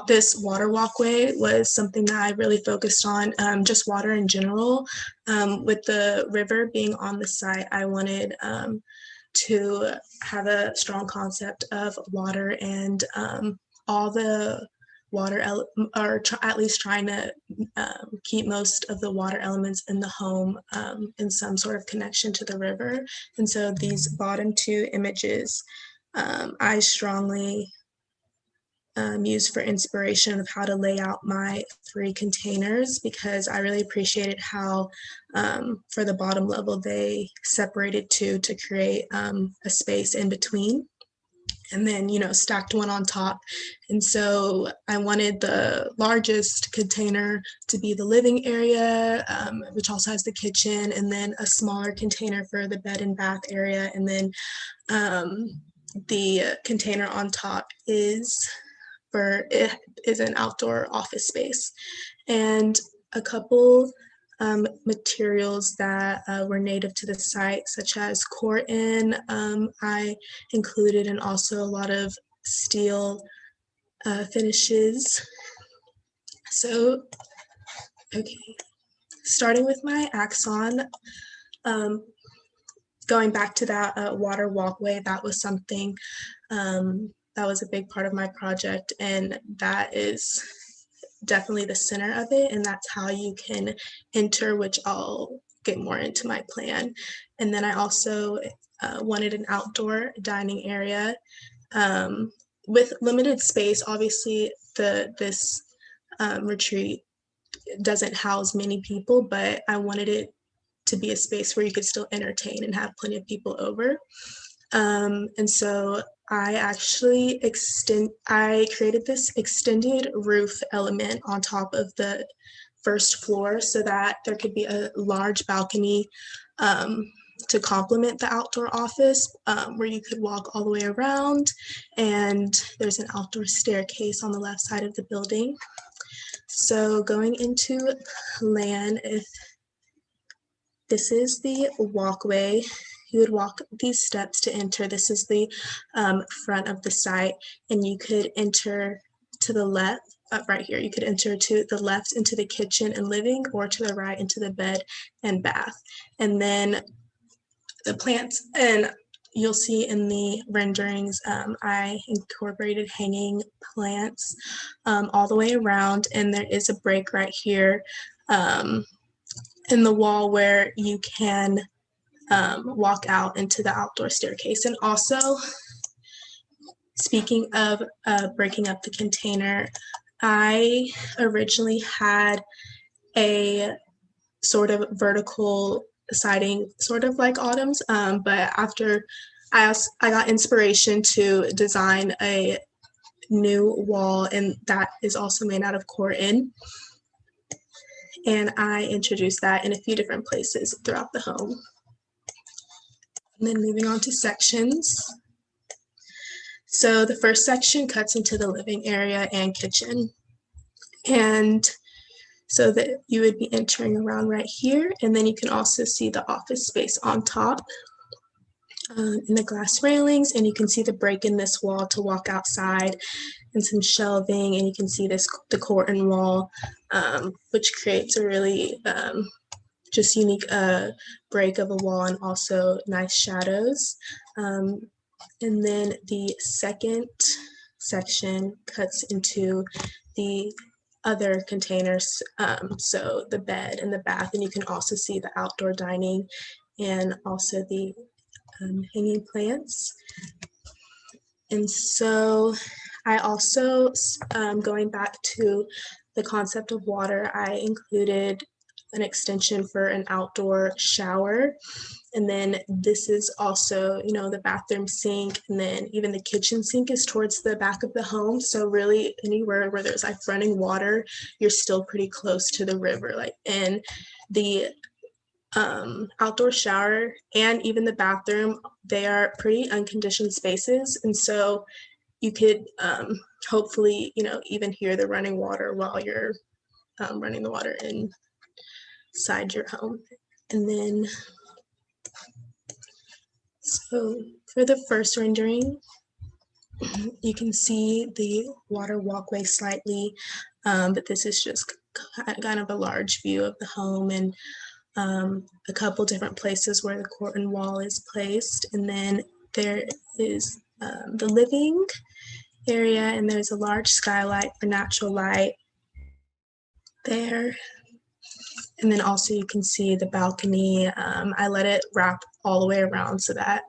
this water walkway was something that I really focused on, just water in general. With the river being on the site, I wanted to have a strong concept of water and all the water, or at least trying to keep most of the water elements in the home in some sort of connection to the river. And so these bottom 2 images, I strongly used for inspiration of how to lay out my 3 containers, because I really appreciated how for the bottom level they separated 2 to create a space in between, and then, you know, stacked one on top. And so I wanted the largest container to be the living area, which also has the kitchen, and then a smaller container for the bed and bath area, and then the container on top is an outdoor office space. And a couple materials that were native to the site, such as corten, I included, and also a lot of steel finishes. So, okay, starting with my axon, going back to that water walkway, that was something that was a big part of my project, and that is definitely the center of it, and that's how you can enter, which I'll get more into my plan. And then I also wanted an outdoor dining area with limited space. Obviously, this retreat doesn't house many people, but I wanted it to be a space where you could still entertain and have plenty of people over. And so I actually created this extended roof element on top of the first floor so that there could be a large balcony to complement the outdoor office, where you could walk all the way around, and there's an outdoor staircase on the left side of the building. So going into plan, if this is the walkway, you would walk these steps to enter. This is the front of the site, and you could enter to the left, right here. You could enter to the left into the kitchen and living, or to the right into the bed and bath. And then the plants, and you'll see in the renderings, I incorporated hanging plants all the way around, and there is a break right here in the wall where you can walk out into the outdoor staircase. And also, speaking of breaking up the container, I originally had a sort of vertical siding, sort of like Autumn's, but after I got inspiration to design a new wall, and that is also made out of corten. And I introduced that in a few different places throughout the home. And then moving on to sections. So the first section cuts into the living area and kitchen. And so that you would be entering around right here. And then you can also see the office space on top in the glass railings. And you can see the break in this wall to walk outside, and some shelving. And you can see the corten wall, which creates a really just unique break of a wall, and also nice shadows. And then the second section cuts into the other containers, so the bed and the bath, and you can also see the outdoor dining and also the hanging plants. And so I also, going back to the concept of water, I included an extension for an outdoor shower. And then this is also, you know, the bathroom sink, and then even the kitchen sink is towards the back of the home. So really anywhere where there's like running water, you're still pretty close to the river. Like, and the outdoor shower and even the bathroom, they are pretty unconditioned spaces. And so you could hopefully, you know, even hear the running water while you're running the water inside your home. And then, so for the first rendering, you can see the water walkway slightly, but this is just kind of a large view of the home, and a couple different places where the corten wall is placed. And then there is the living area, and there's a large skylight for natural light there. And then also you can see the balcony. I let it wrap all the way around so that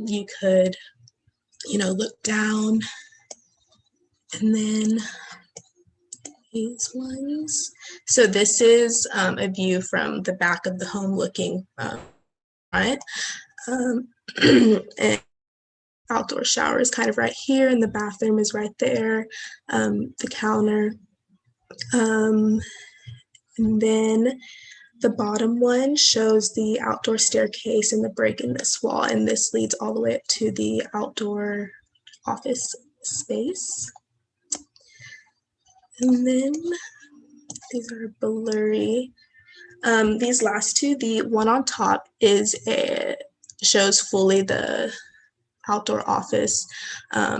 you could, you know, look down And then these ones. So this is a view from the back of the home looking front. And outdoor shower is kind of right here, and the bathroom is right there, the counter. And then the bottom one shows the outdoor staircase and the break in this wall, and this leads all the way up to the outdoor office space. And then these are blurry. These last two, the one on top shows fully the outdoor office.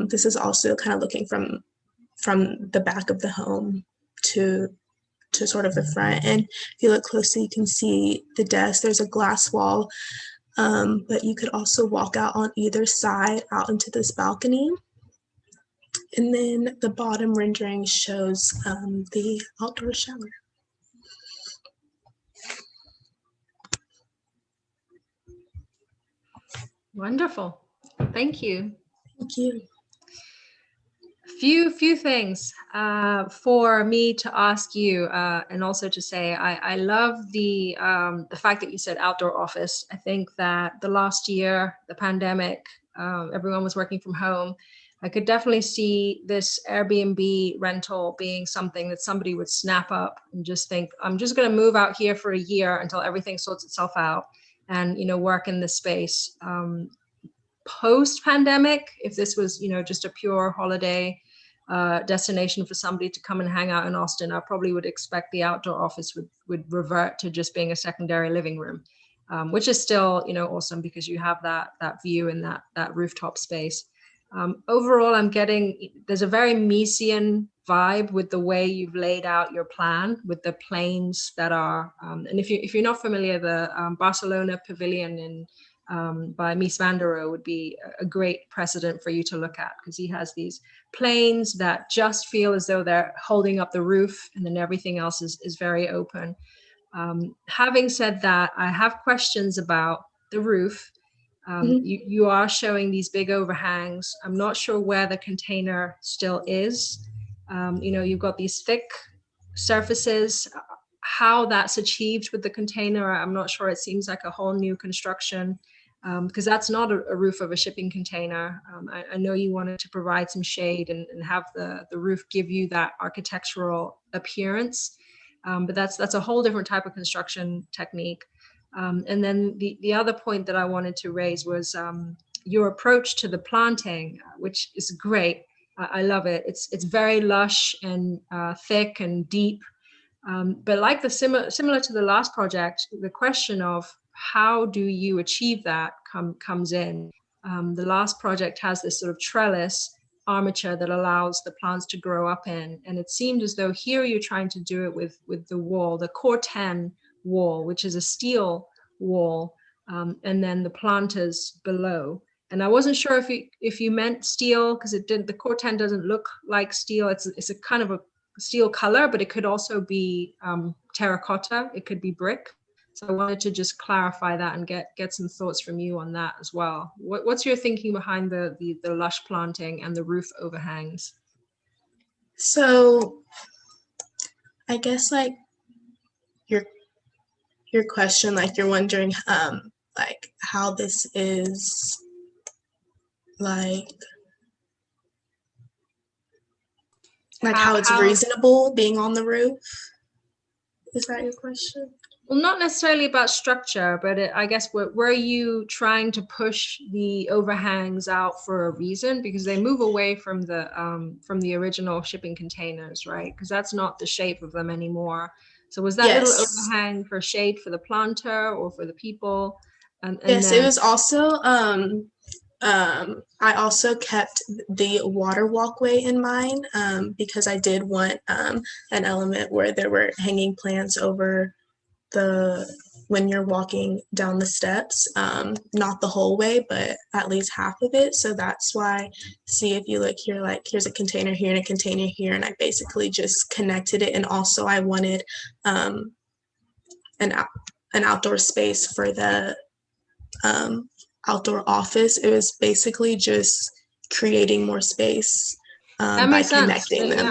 This is also kind of looking from the back of the home to sort of the front. And if you look closely, you can see the desk. There's a glass wall, but you could also walk out on either side out into this balcony. And then the bottom rendering shows the outdoor shower. Wonderful. Thank you. Thank you. Few things for me to ask you, and also to say I love the fact that you said outdoor office. I think that the last year, the pandemic, everyone was working from home. I could definitely see this Airbnb rental being something that somebody would snap up and just think, I'm just going to move out here for a year until everything sorts itself out, and work in this space. Post-pandemic, if this was just a pure holiday destination for somebody to come and hang out in Austin, I probably would expect the outdoor office would revert to just being a secondary living room, which is still awesome because you have that view and that rooftop space. Overall, I'm getting there's a very Miesian vibe with the way you've laid out your plan with the planes that are and if you're not familiar, the Barcelona Pavilion in by Mies van der Rohe would be a great precedent for you to look at, because he has these planes that just feel as though they're holding up the roof, and then everything else is very open. Having said that, I have questions about the roof. You are showing these big overhangs. I'm not sure where the container still is. You've got these thick surfaces. How that's achieved with the container, I'm not sure. It seems like a whole new construction, because that's not a roof of a shipping container. I know you wanted to provide some shade and have the roof give you that architectural appearance, but that's a whole different type of construction technique. And then the other point that I wanted to raise was your approach to the planting, which is great. I love it. It's very lush and thick and deep. But like similar to the last project, the question of how do you achieve that comes in. The last project has this sort of trellis armature that allows the plants to grow up in, and it seemed as though here you're trying to do it with the wall, the core 10 wall, which is a steel wall, and then the planters below. And I wasn't sure if you meant steel, because the core 10 doesn't look like steel. It's a kind of a steel color, but it could also be terracotta. It could be brick. So I wanted to just clarify that and get some thoughts from you on that as well. What's your thinking behind the lush planting and the roof overhangs? So I guess like your question, like you're wondering like how this is like how it's reasonable being on the roof. Is that your question? Well, not necessarily about structure, but I guess were you trying to push the overhangs out for a reason? Because they move away from the original shipping containers, right? Because that's not the shape of them anymore. So was that little overhang for shade for the planter or for the people? And yes, then, it was also, I also kept the water walkway in mind because I did want an element where there were hanging plants over when you're walking down the steps, not the whole way, but at least half of it. So that's why, see if you look here, like here's a container here and a container here, and I basically just connected it. And also I wanted an outdoor space for the outdoor office. It was basically just creating more space That by makes sense. connecting them.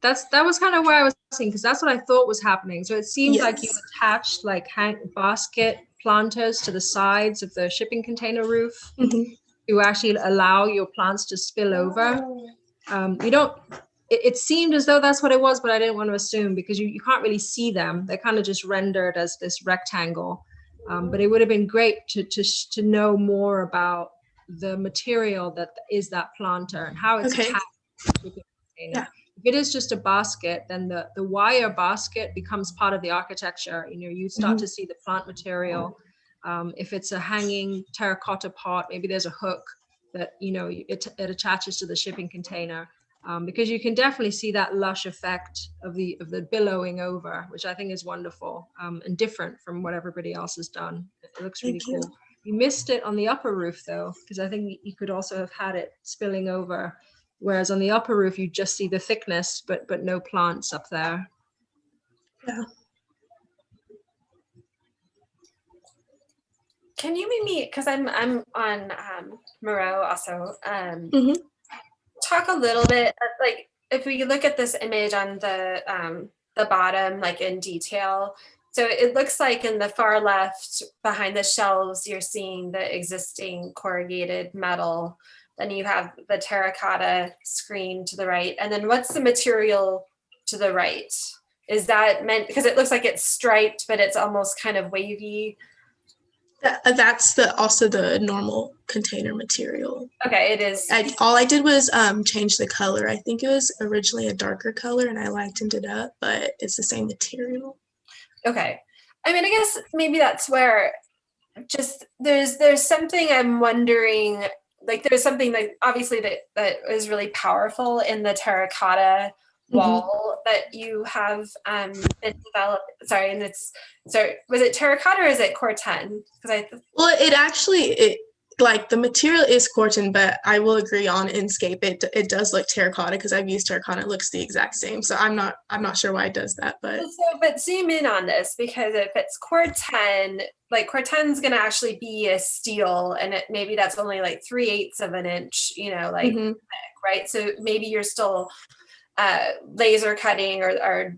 Yeah. That was kind of where I was thinking, because that's what I thought was happening. So it seemed like you Yes. attached like basket planters to the sides of the shipping container roof Mhm. to actually allow your plants to spill over. You don't, it seemed as though that's what it was, but I didn't want to assume, because you can't really see them. They're kind of just rendered as this rectangle. But it would have been great to know more about the material that is that planter and how it's Okay. attached to the shipping container. Yeah. If it is just a basket, then the wire basket becomes part of the architecture. You know, you start to see the plant material. If it's a hanging terracotta pot, maybe there's a hook that, you know, it attaches to the shipping container, because you can definitely see that lush effect of the billowing over, which I think is wonderful, and different from what everybody else has done. It looks really Thank you. cool. You missed it on the upper roof though, because I think you could also have had it spilling over. Whereas on the upper roof, you just see the thickness, but no plants up there. Yeah. Can you maybe, because I'm on Moreau also, Mhm. talk a little bit, like if we look at this image on the bottom, like in detail, so it looks like in the far left behind the shelves, you're seeing the existing corrugated metal. Then you have the terracotta screen to the right. And then what's the material to the right? Is that meant, because it looks like it's striped, but it's almost kind of wavy. That's also the normal container material. Okay, it is. All I did was change the color. I think it was originally a darker color and I lightened it up, but it's the same material. Okay. I mean, I guess maybe that's where just there's something I'm wondering, like there's something that obviously that is really powerful in the terracotta wall that you have been developed. Sorry, and was it terracotta or is it corten? Because Well, like the material is corten, but I will agree on Inkscape it does look terracotta because I've used terracotta. It looks the exact same. So I'm not sure why it does that, but but zoom in on this, because if it's corten, like corten's gonna actually be a steel, and maybe that's only like 3/8 of an inch, you know, like thick, right? So maybe you're still laser cutting or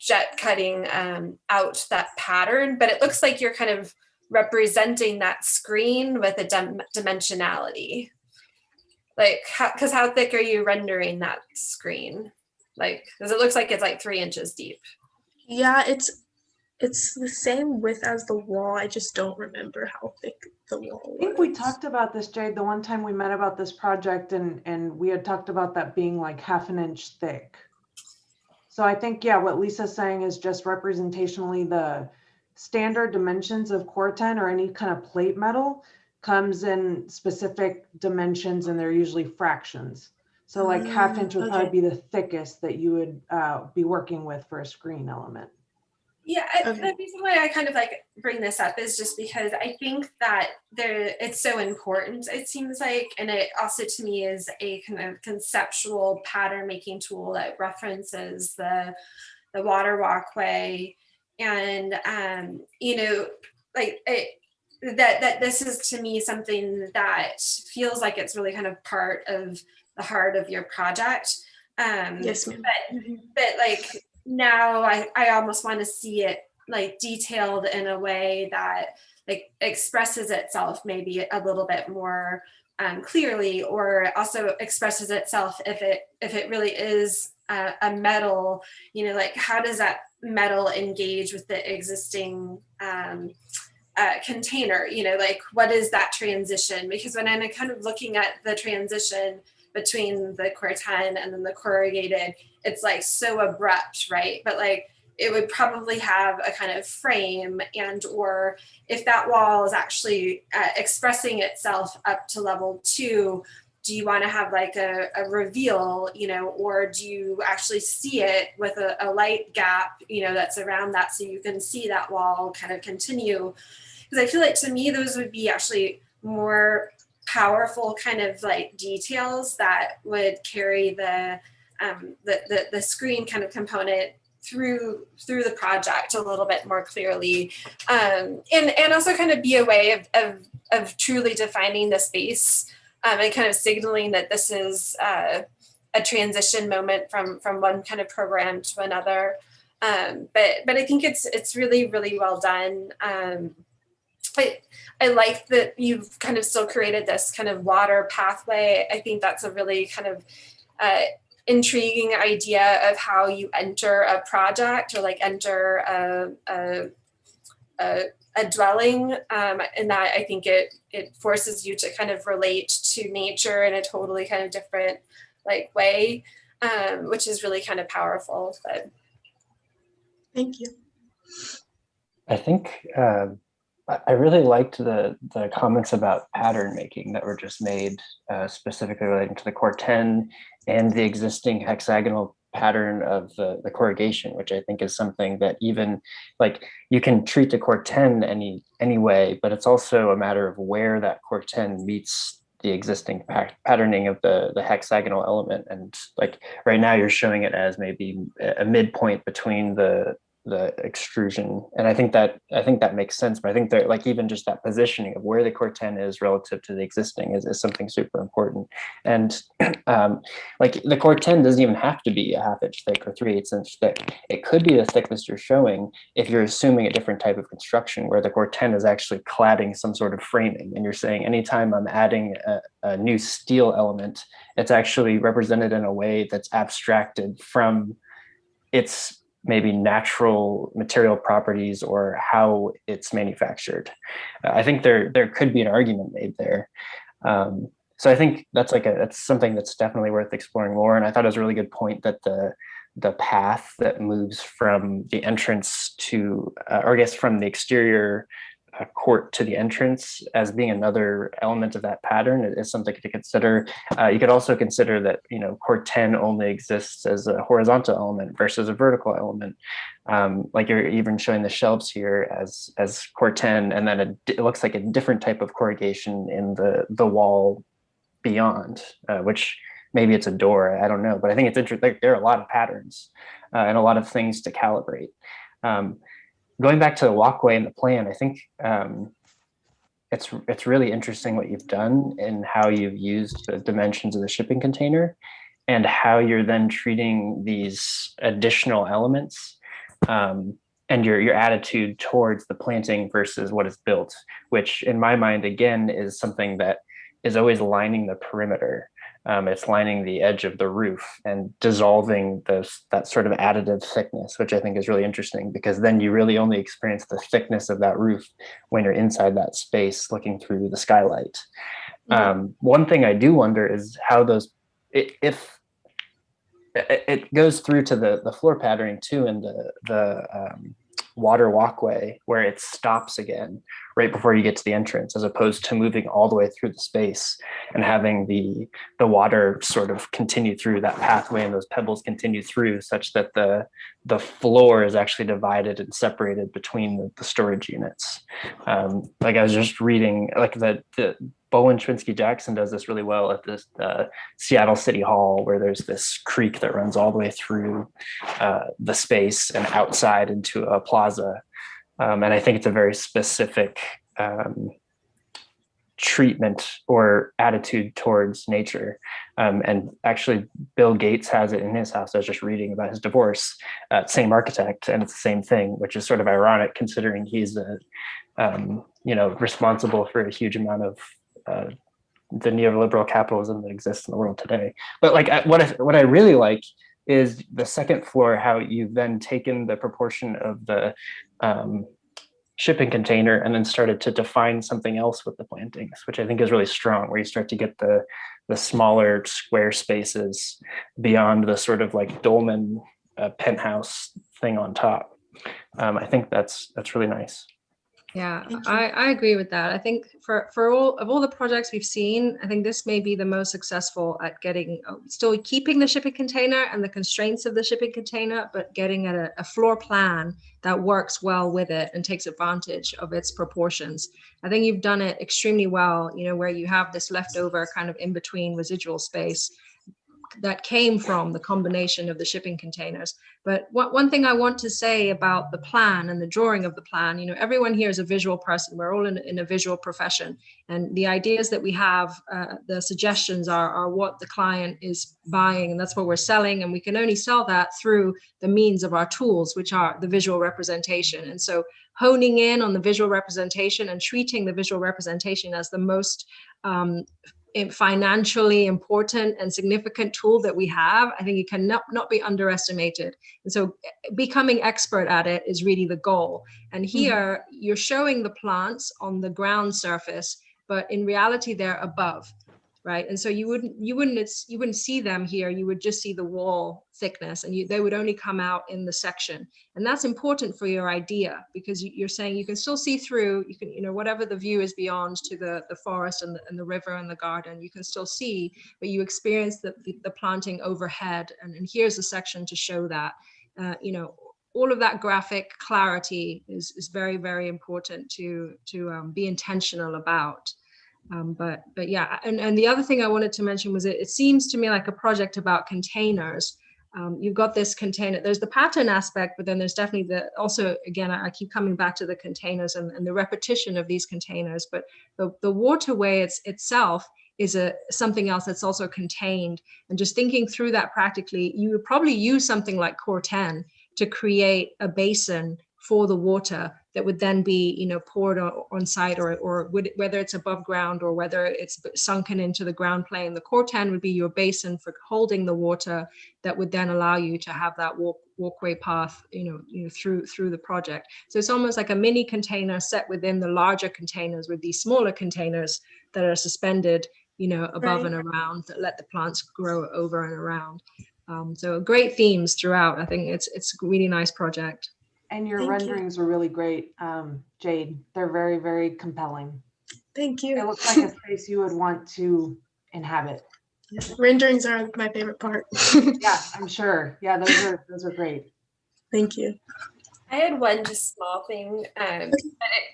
jet cutting out that pattern, but it looks like you're kind of representing that screen with a dimensionality. Like, because how thick are you rendering that screen? Like, because it looks like it's like 3 inches deep. yeah, it's the same width as the wall. I just don't remember how thick the wall was. I think we talked about this, Jade, the one time we met about this project, and we had talked about that being like 1/2 inch thick. So I think, yeah, what Lisa's saying is just representationally the standard dimensions of corten or any kind of plate metal comes in specific dimensions, and they're usually fractions. So like 1/2 inch would probably be the thickest that you would be working with for a screen element. Yeah, the reason why I kind of like bring this up is just because I think that it's so important, it seems like, and it also to me is a kind of conceptual pattern making tool that references the water walkway, and you know, like that this is to me something that feels like it's really kind of part of the heart of your project. Yes, ma'am. But like now I almost want to see it like detailed in a way that like expresses itself maybe a little bit more clearly, or also expresses itself if it really is a metal, you know, like how does that metal engage with the existing container, you know, like what is that transition? Because when I'm kind of looking at the transition between the corten and then the corrugated, it's like so abrupt, right? But like it would probably have a kind of frame, and or if that wall is actually expressing itself up to level 2, do you want to have like a reveal, you know, or do you actually see it with a light gap, you know, that's around that, so you can see that wall kind of continue? Because I feel like to me those would be actually more powerful kind of like details that would carry the screen kind of component through the project a little bit more clearly, and also kind of be a way of truly defining the space, and kind of signaling that this is a a transition moment from one kind of program to another. But I think it's really, really well done. I like that you've kind of still created this kind of water pathway. I think that's a really kind of intriguing idea of how you enter a project, or like enter a dwelling, and that I think it forces you to kind of relate to nature in a totally kind of different like way, which is really kind of powerful. But Thank you. I think I really liked the comments about pattern making that were just made, specifically relating to the core 10 and the existing hexagonal pattern of the corrugation, which I think is something that even like you can treat the core 10 any way, but it's also a matter of where that core 10 meets the existing patterning of the hexagonal element. And like right now you're showing it as maybe a midpoint between the extrusion, and I think that makes sense. But I think that like even just that positioning of where the core 10 is relative to the existing is something super important. And like the core 10 doesn't even have to be a 1/2 inch thick or 3/8 inch thick. It could be the thickness you're showing if you're assuming a different type of construction where the core 10 is actually cladding some sort of framing, and you're saying anytime I'm adding a new steel element, it's actually represented in a way that's abstracted from its maybe natural material properties or how it's manufactured. I think there could be an argument made there. So I think that's that's something that's definitely worth exploring more. And I thought it was a really good point that the path that moves from the entrance to, or I guess from the exterior court to the entrance as being another element of that pattern is something to consider. You could also consider that, court 10 only exists as a horizontal element versus a vertical element. Like you're even showing the shelves here as court 10, and then it looks like a different type of corrugation in the wall beyond, which maybe it's a door, I don't know, but I think it's interesting. There are a lot of patterns and a lot of things to calibrate. Going back to the walkway and the plan, I think it's really interesting what you've done and how you've used the dimensions of the shipping container and how you're then treating these additional elements and your attitude towards the planting versus what is built, which in my mind, again, is something that is always lining the perimeter. It's lining the edge of the roof and dissolving that sort of additive thickness, which I think is really interesting, because then you really only experience the thickness of that roof when you're inside that space looking through the skylight. Mm-hmm. One thing I do wonder is how if it goes through to the floor patterning too, and the water walkway, where it stops again right before you get to the entrance, as opposed to moving all the way through the space and having the water sort of continue through that pathway and those pebbles continue through, such that the floor is actually divided and separated between the storage units. Like I was just reading, like the Bowen Schwinsky Jackson does this really well at this Seattle City Hall, where there's this creek that runs all the way through the space and outside into a plaza. And I think it's a very specific treatment or attitude towards nature. And actually, Bill Gates has it in his house. I was just reading about his divorce, same architect, and it's the same thing, which is sort of ironic considering he's responsible for a huge amount of the neoliberal capitalism that exists in the world today. But like what I really like is the second floor, how you've then taken the proportion of the shipping container and then started to define something else with the plantings, which I think is really strong, where you start to get the smaller square spaces beyond the sort of like dolmen penthouse thing on top. I think that's really nice. Yeah, I agree with that. I think for all the projects we've seen, I think this may be the most successful at getting, still keeping the shipping container and the constraints of the shipping container, but getting at a floor plan that works well with it and takes advantage of its proportions. I think you've done it extremely well, where you have this leftover kind of in between residual space, that came from the combination of the shipping containers. But one thing I want to say about the plan and the drawing of the plan, you know, everyone here is a visual person. We're all in a visual profession. And the ideas that we have, the suggestions are what the client is buying, and that's what we're selling. And we can only sell that through the means of our tools, which are the visual representation. And so honing in on the visual representation and treating the visual representation as the most financially important and significant tool that we have, I think it cannot not be underestimated. And so becoming expert at it is really the goal. And here you're showing the plants on the ground surface, but in reality they're above, right? And so you wouldn't see them here. You would just see the wall thickness, and they would only come out in the section. And that's important for your idea, because you're saying you can still see through. You can, you know, whatever the view is beyond to the forest and the river and the garden, you can still see, but you experience the planting overhead. And here's a section to show that. You know, all of that graphic clarity is very, very important to be intentional about. But yeah, and the other thing I wanted to mention was it seems to me like a project about containers. You've got this container, there's the pattern aspect, but then there's definitely also, again, I keep coming back to the containers and the repetition of these containers, but the waterway itself is something else that's also contained. And just thinking through that practically, you would probably use something like Core 10 to create a basin for the water that would then be, you know, poured on site, or whether it's above ground or whether it's sunken into the ground plane. The Core 10 would be your basin for holding the water that would then allow you to have that walkway path, you know, through the project. So it's almost like a mini container set within the larger containers, with these smaller containers that are suspended, you know, above and around, that let the plants grow over and around. So great themes throughout. I think it's a really nice project. And your renderings were really great, Jade. They're very, very compelling. Thank you. It looks like a space you would want to inhabit. Renderings are my favorite part. Yeah, I'm sure. Yeah, those are great. Thank you. I had one just small thing that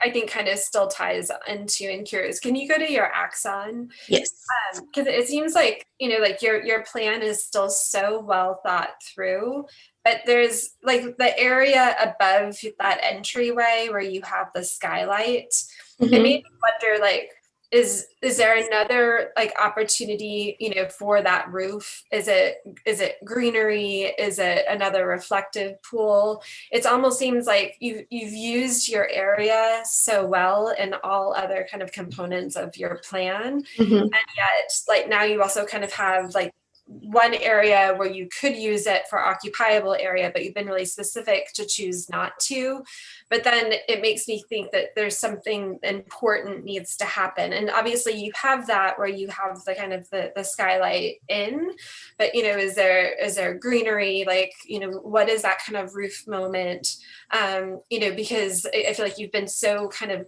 I think kind of still ties into and curious. Can you go to your axon? Yes. Because it seems like, you know, like your plan is still so well thought through, but there's like the area above that entryway where you have the skylight. It made me wonder, like, is there another like opportunity, you know, for that roof? Is it greenery? Is it another reflective pool? It almost seems like you've used your area so well in all other kind of components of your plan, and yet like now you also kind of have like one area where you could use it for occupiable area, but you've been really specific to choose not to. But then it makes me think that there's something important needs to happen. And obviously you have that where you have the kind of the skylight in, but, you know, is there greenery? Like, you know, what is that kind of roof moment? You know, because I feel like you've been so kind of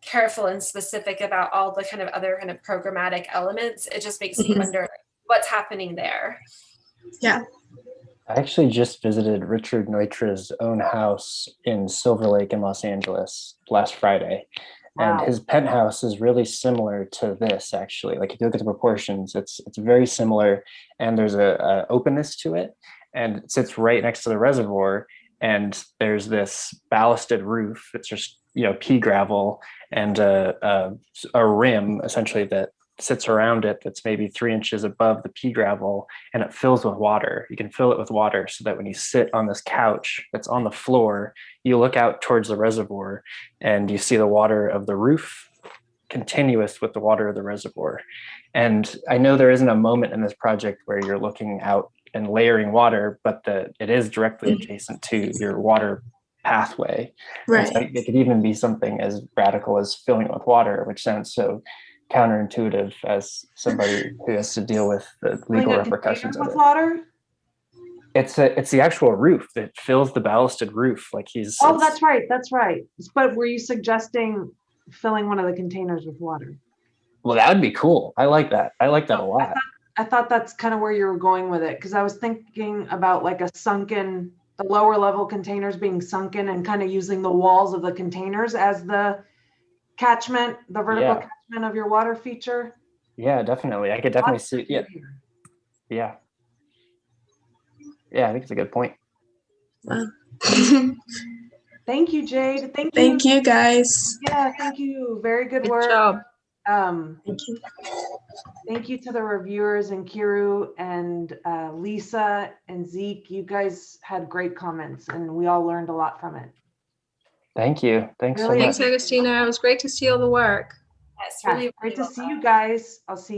careful and specific about all the kind of other kind of programmatic elements. It just makes me wonder what's happening there. Yeah. I actually just visited Richard Neutra's own house in Silver Lake in Los Angeles last Friday. Wow. And his penthouse is really similar to this, actually. Like if you look at the proportions, it's very similar, and there's a openness to it, and it sits right next to the reservoir. And there's this ballasted roof. It's just, you know, pea gravel and a rim essentially that sits around it that's maybe 3 inches above the pea gravel, and it fills with water. You can fill it with water so that when you sit on this couch that's on the floor, you look out towards the reservoir and you see the water of the roof continuous with the water of the reservoir. And I know there isn't a moment in this project where you're looking out and layering water, but it is directly adjacent to your water pathway. Right. So it could even be something as radical as filling it with water, which sounds so counterintuitive as somebody who has to deal with the legal repercussions of it. Water? It's the actual roof that fills the ballasted roof. Like that's right. But were you suggesting filling one of the containers with water? Well, that would be cool. I like that. I like that a lot. I thought that's kind of where you were going with it, because I was thinking about like the lower level containers being sunken and kind of using the walls of the containers as the catchment, the vertical catchment of your water feature. Yeah, definitely. I could definitely see. Yeah. Yeah, I think it's a good point. Thank you, Jade. Thank you. Thank you, guys. Yeah, thank you. Very good Good work. job. Thank you. Thank you to the reviewers and Kiru and Lisa and Zeke. You guys had great comments and we all learned a lot from it. Thank you. Thanks so Really much. Thanks, Agustina. It was great to see all the work. Yes, Yeah, really, great really to see well you guys. I'll see you.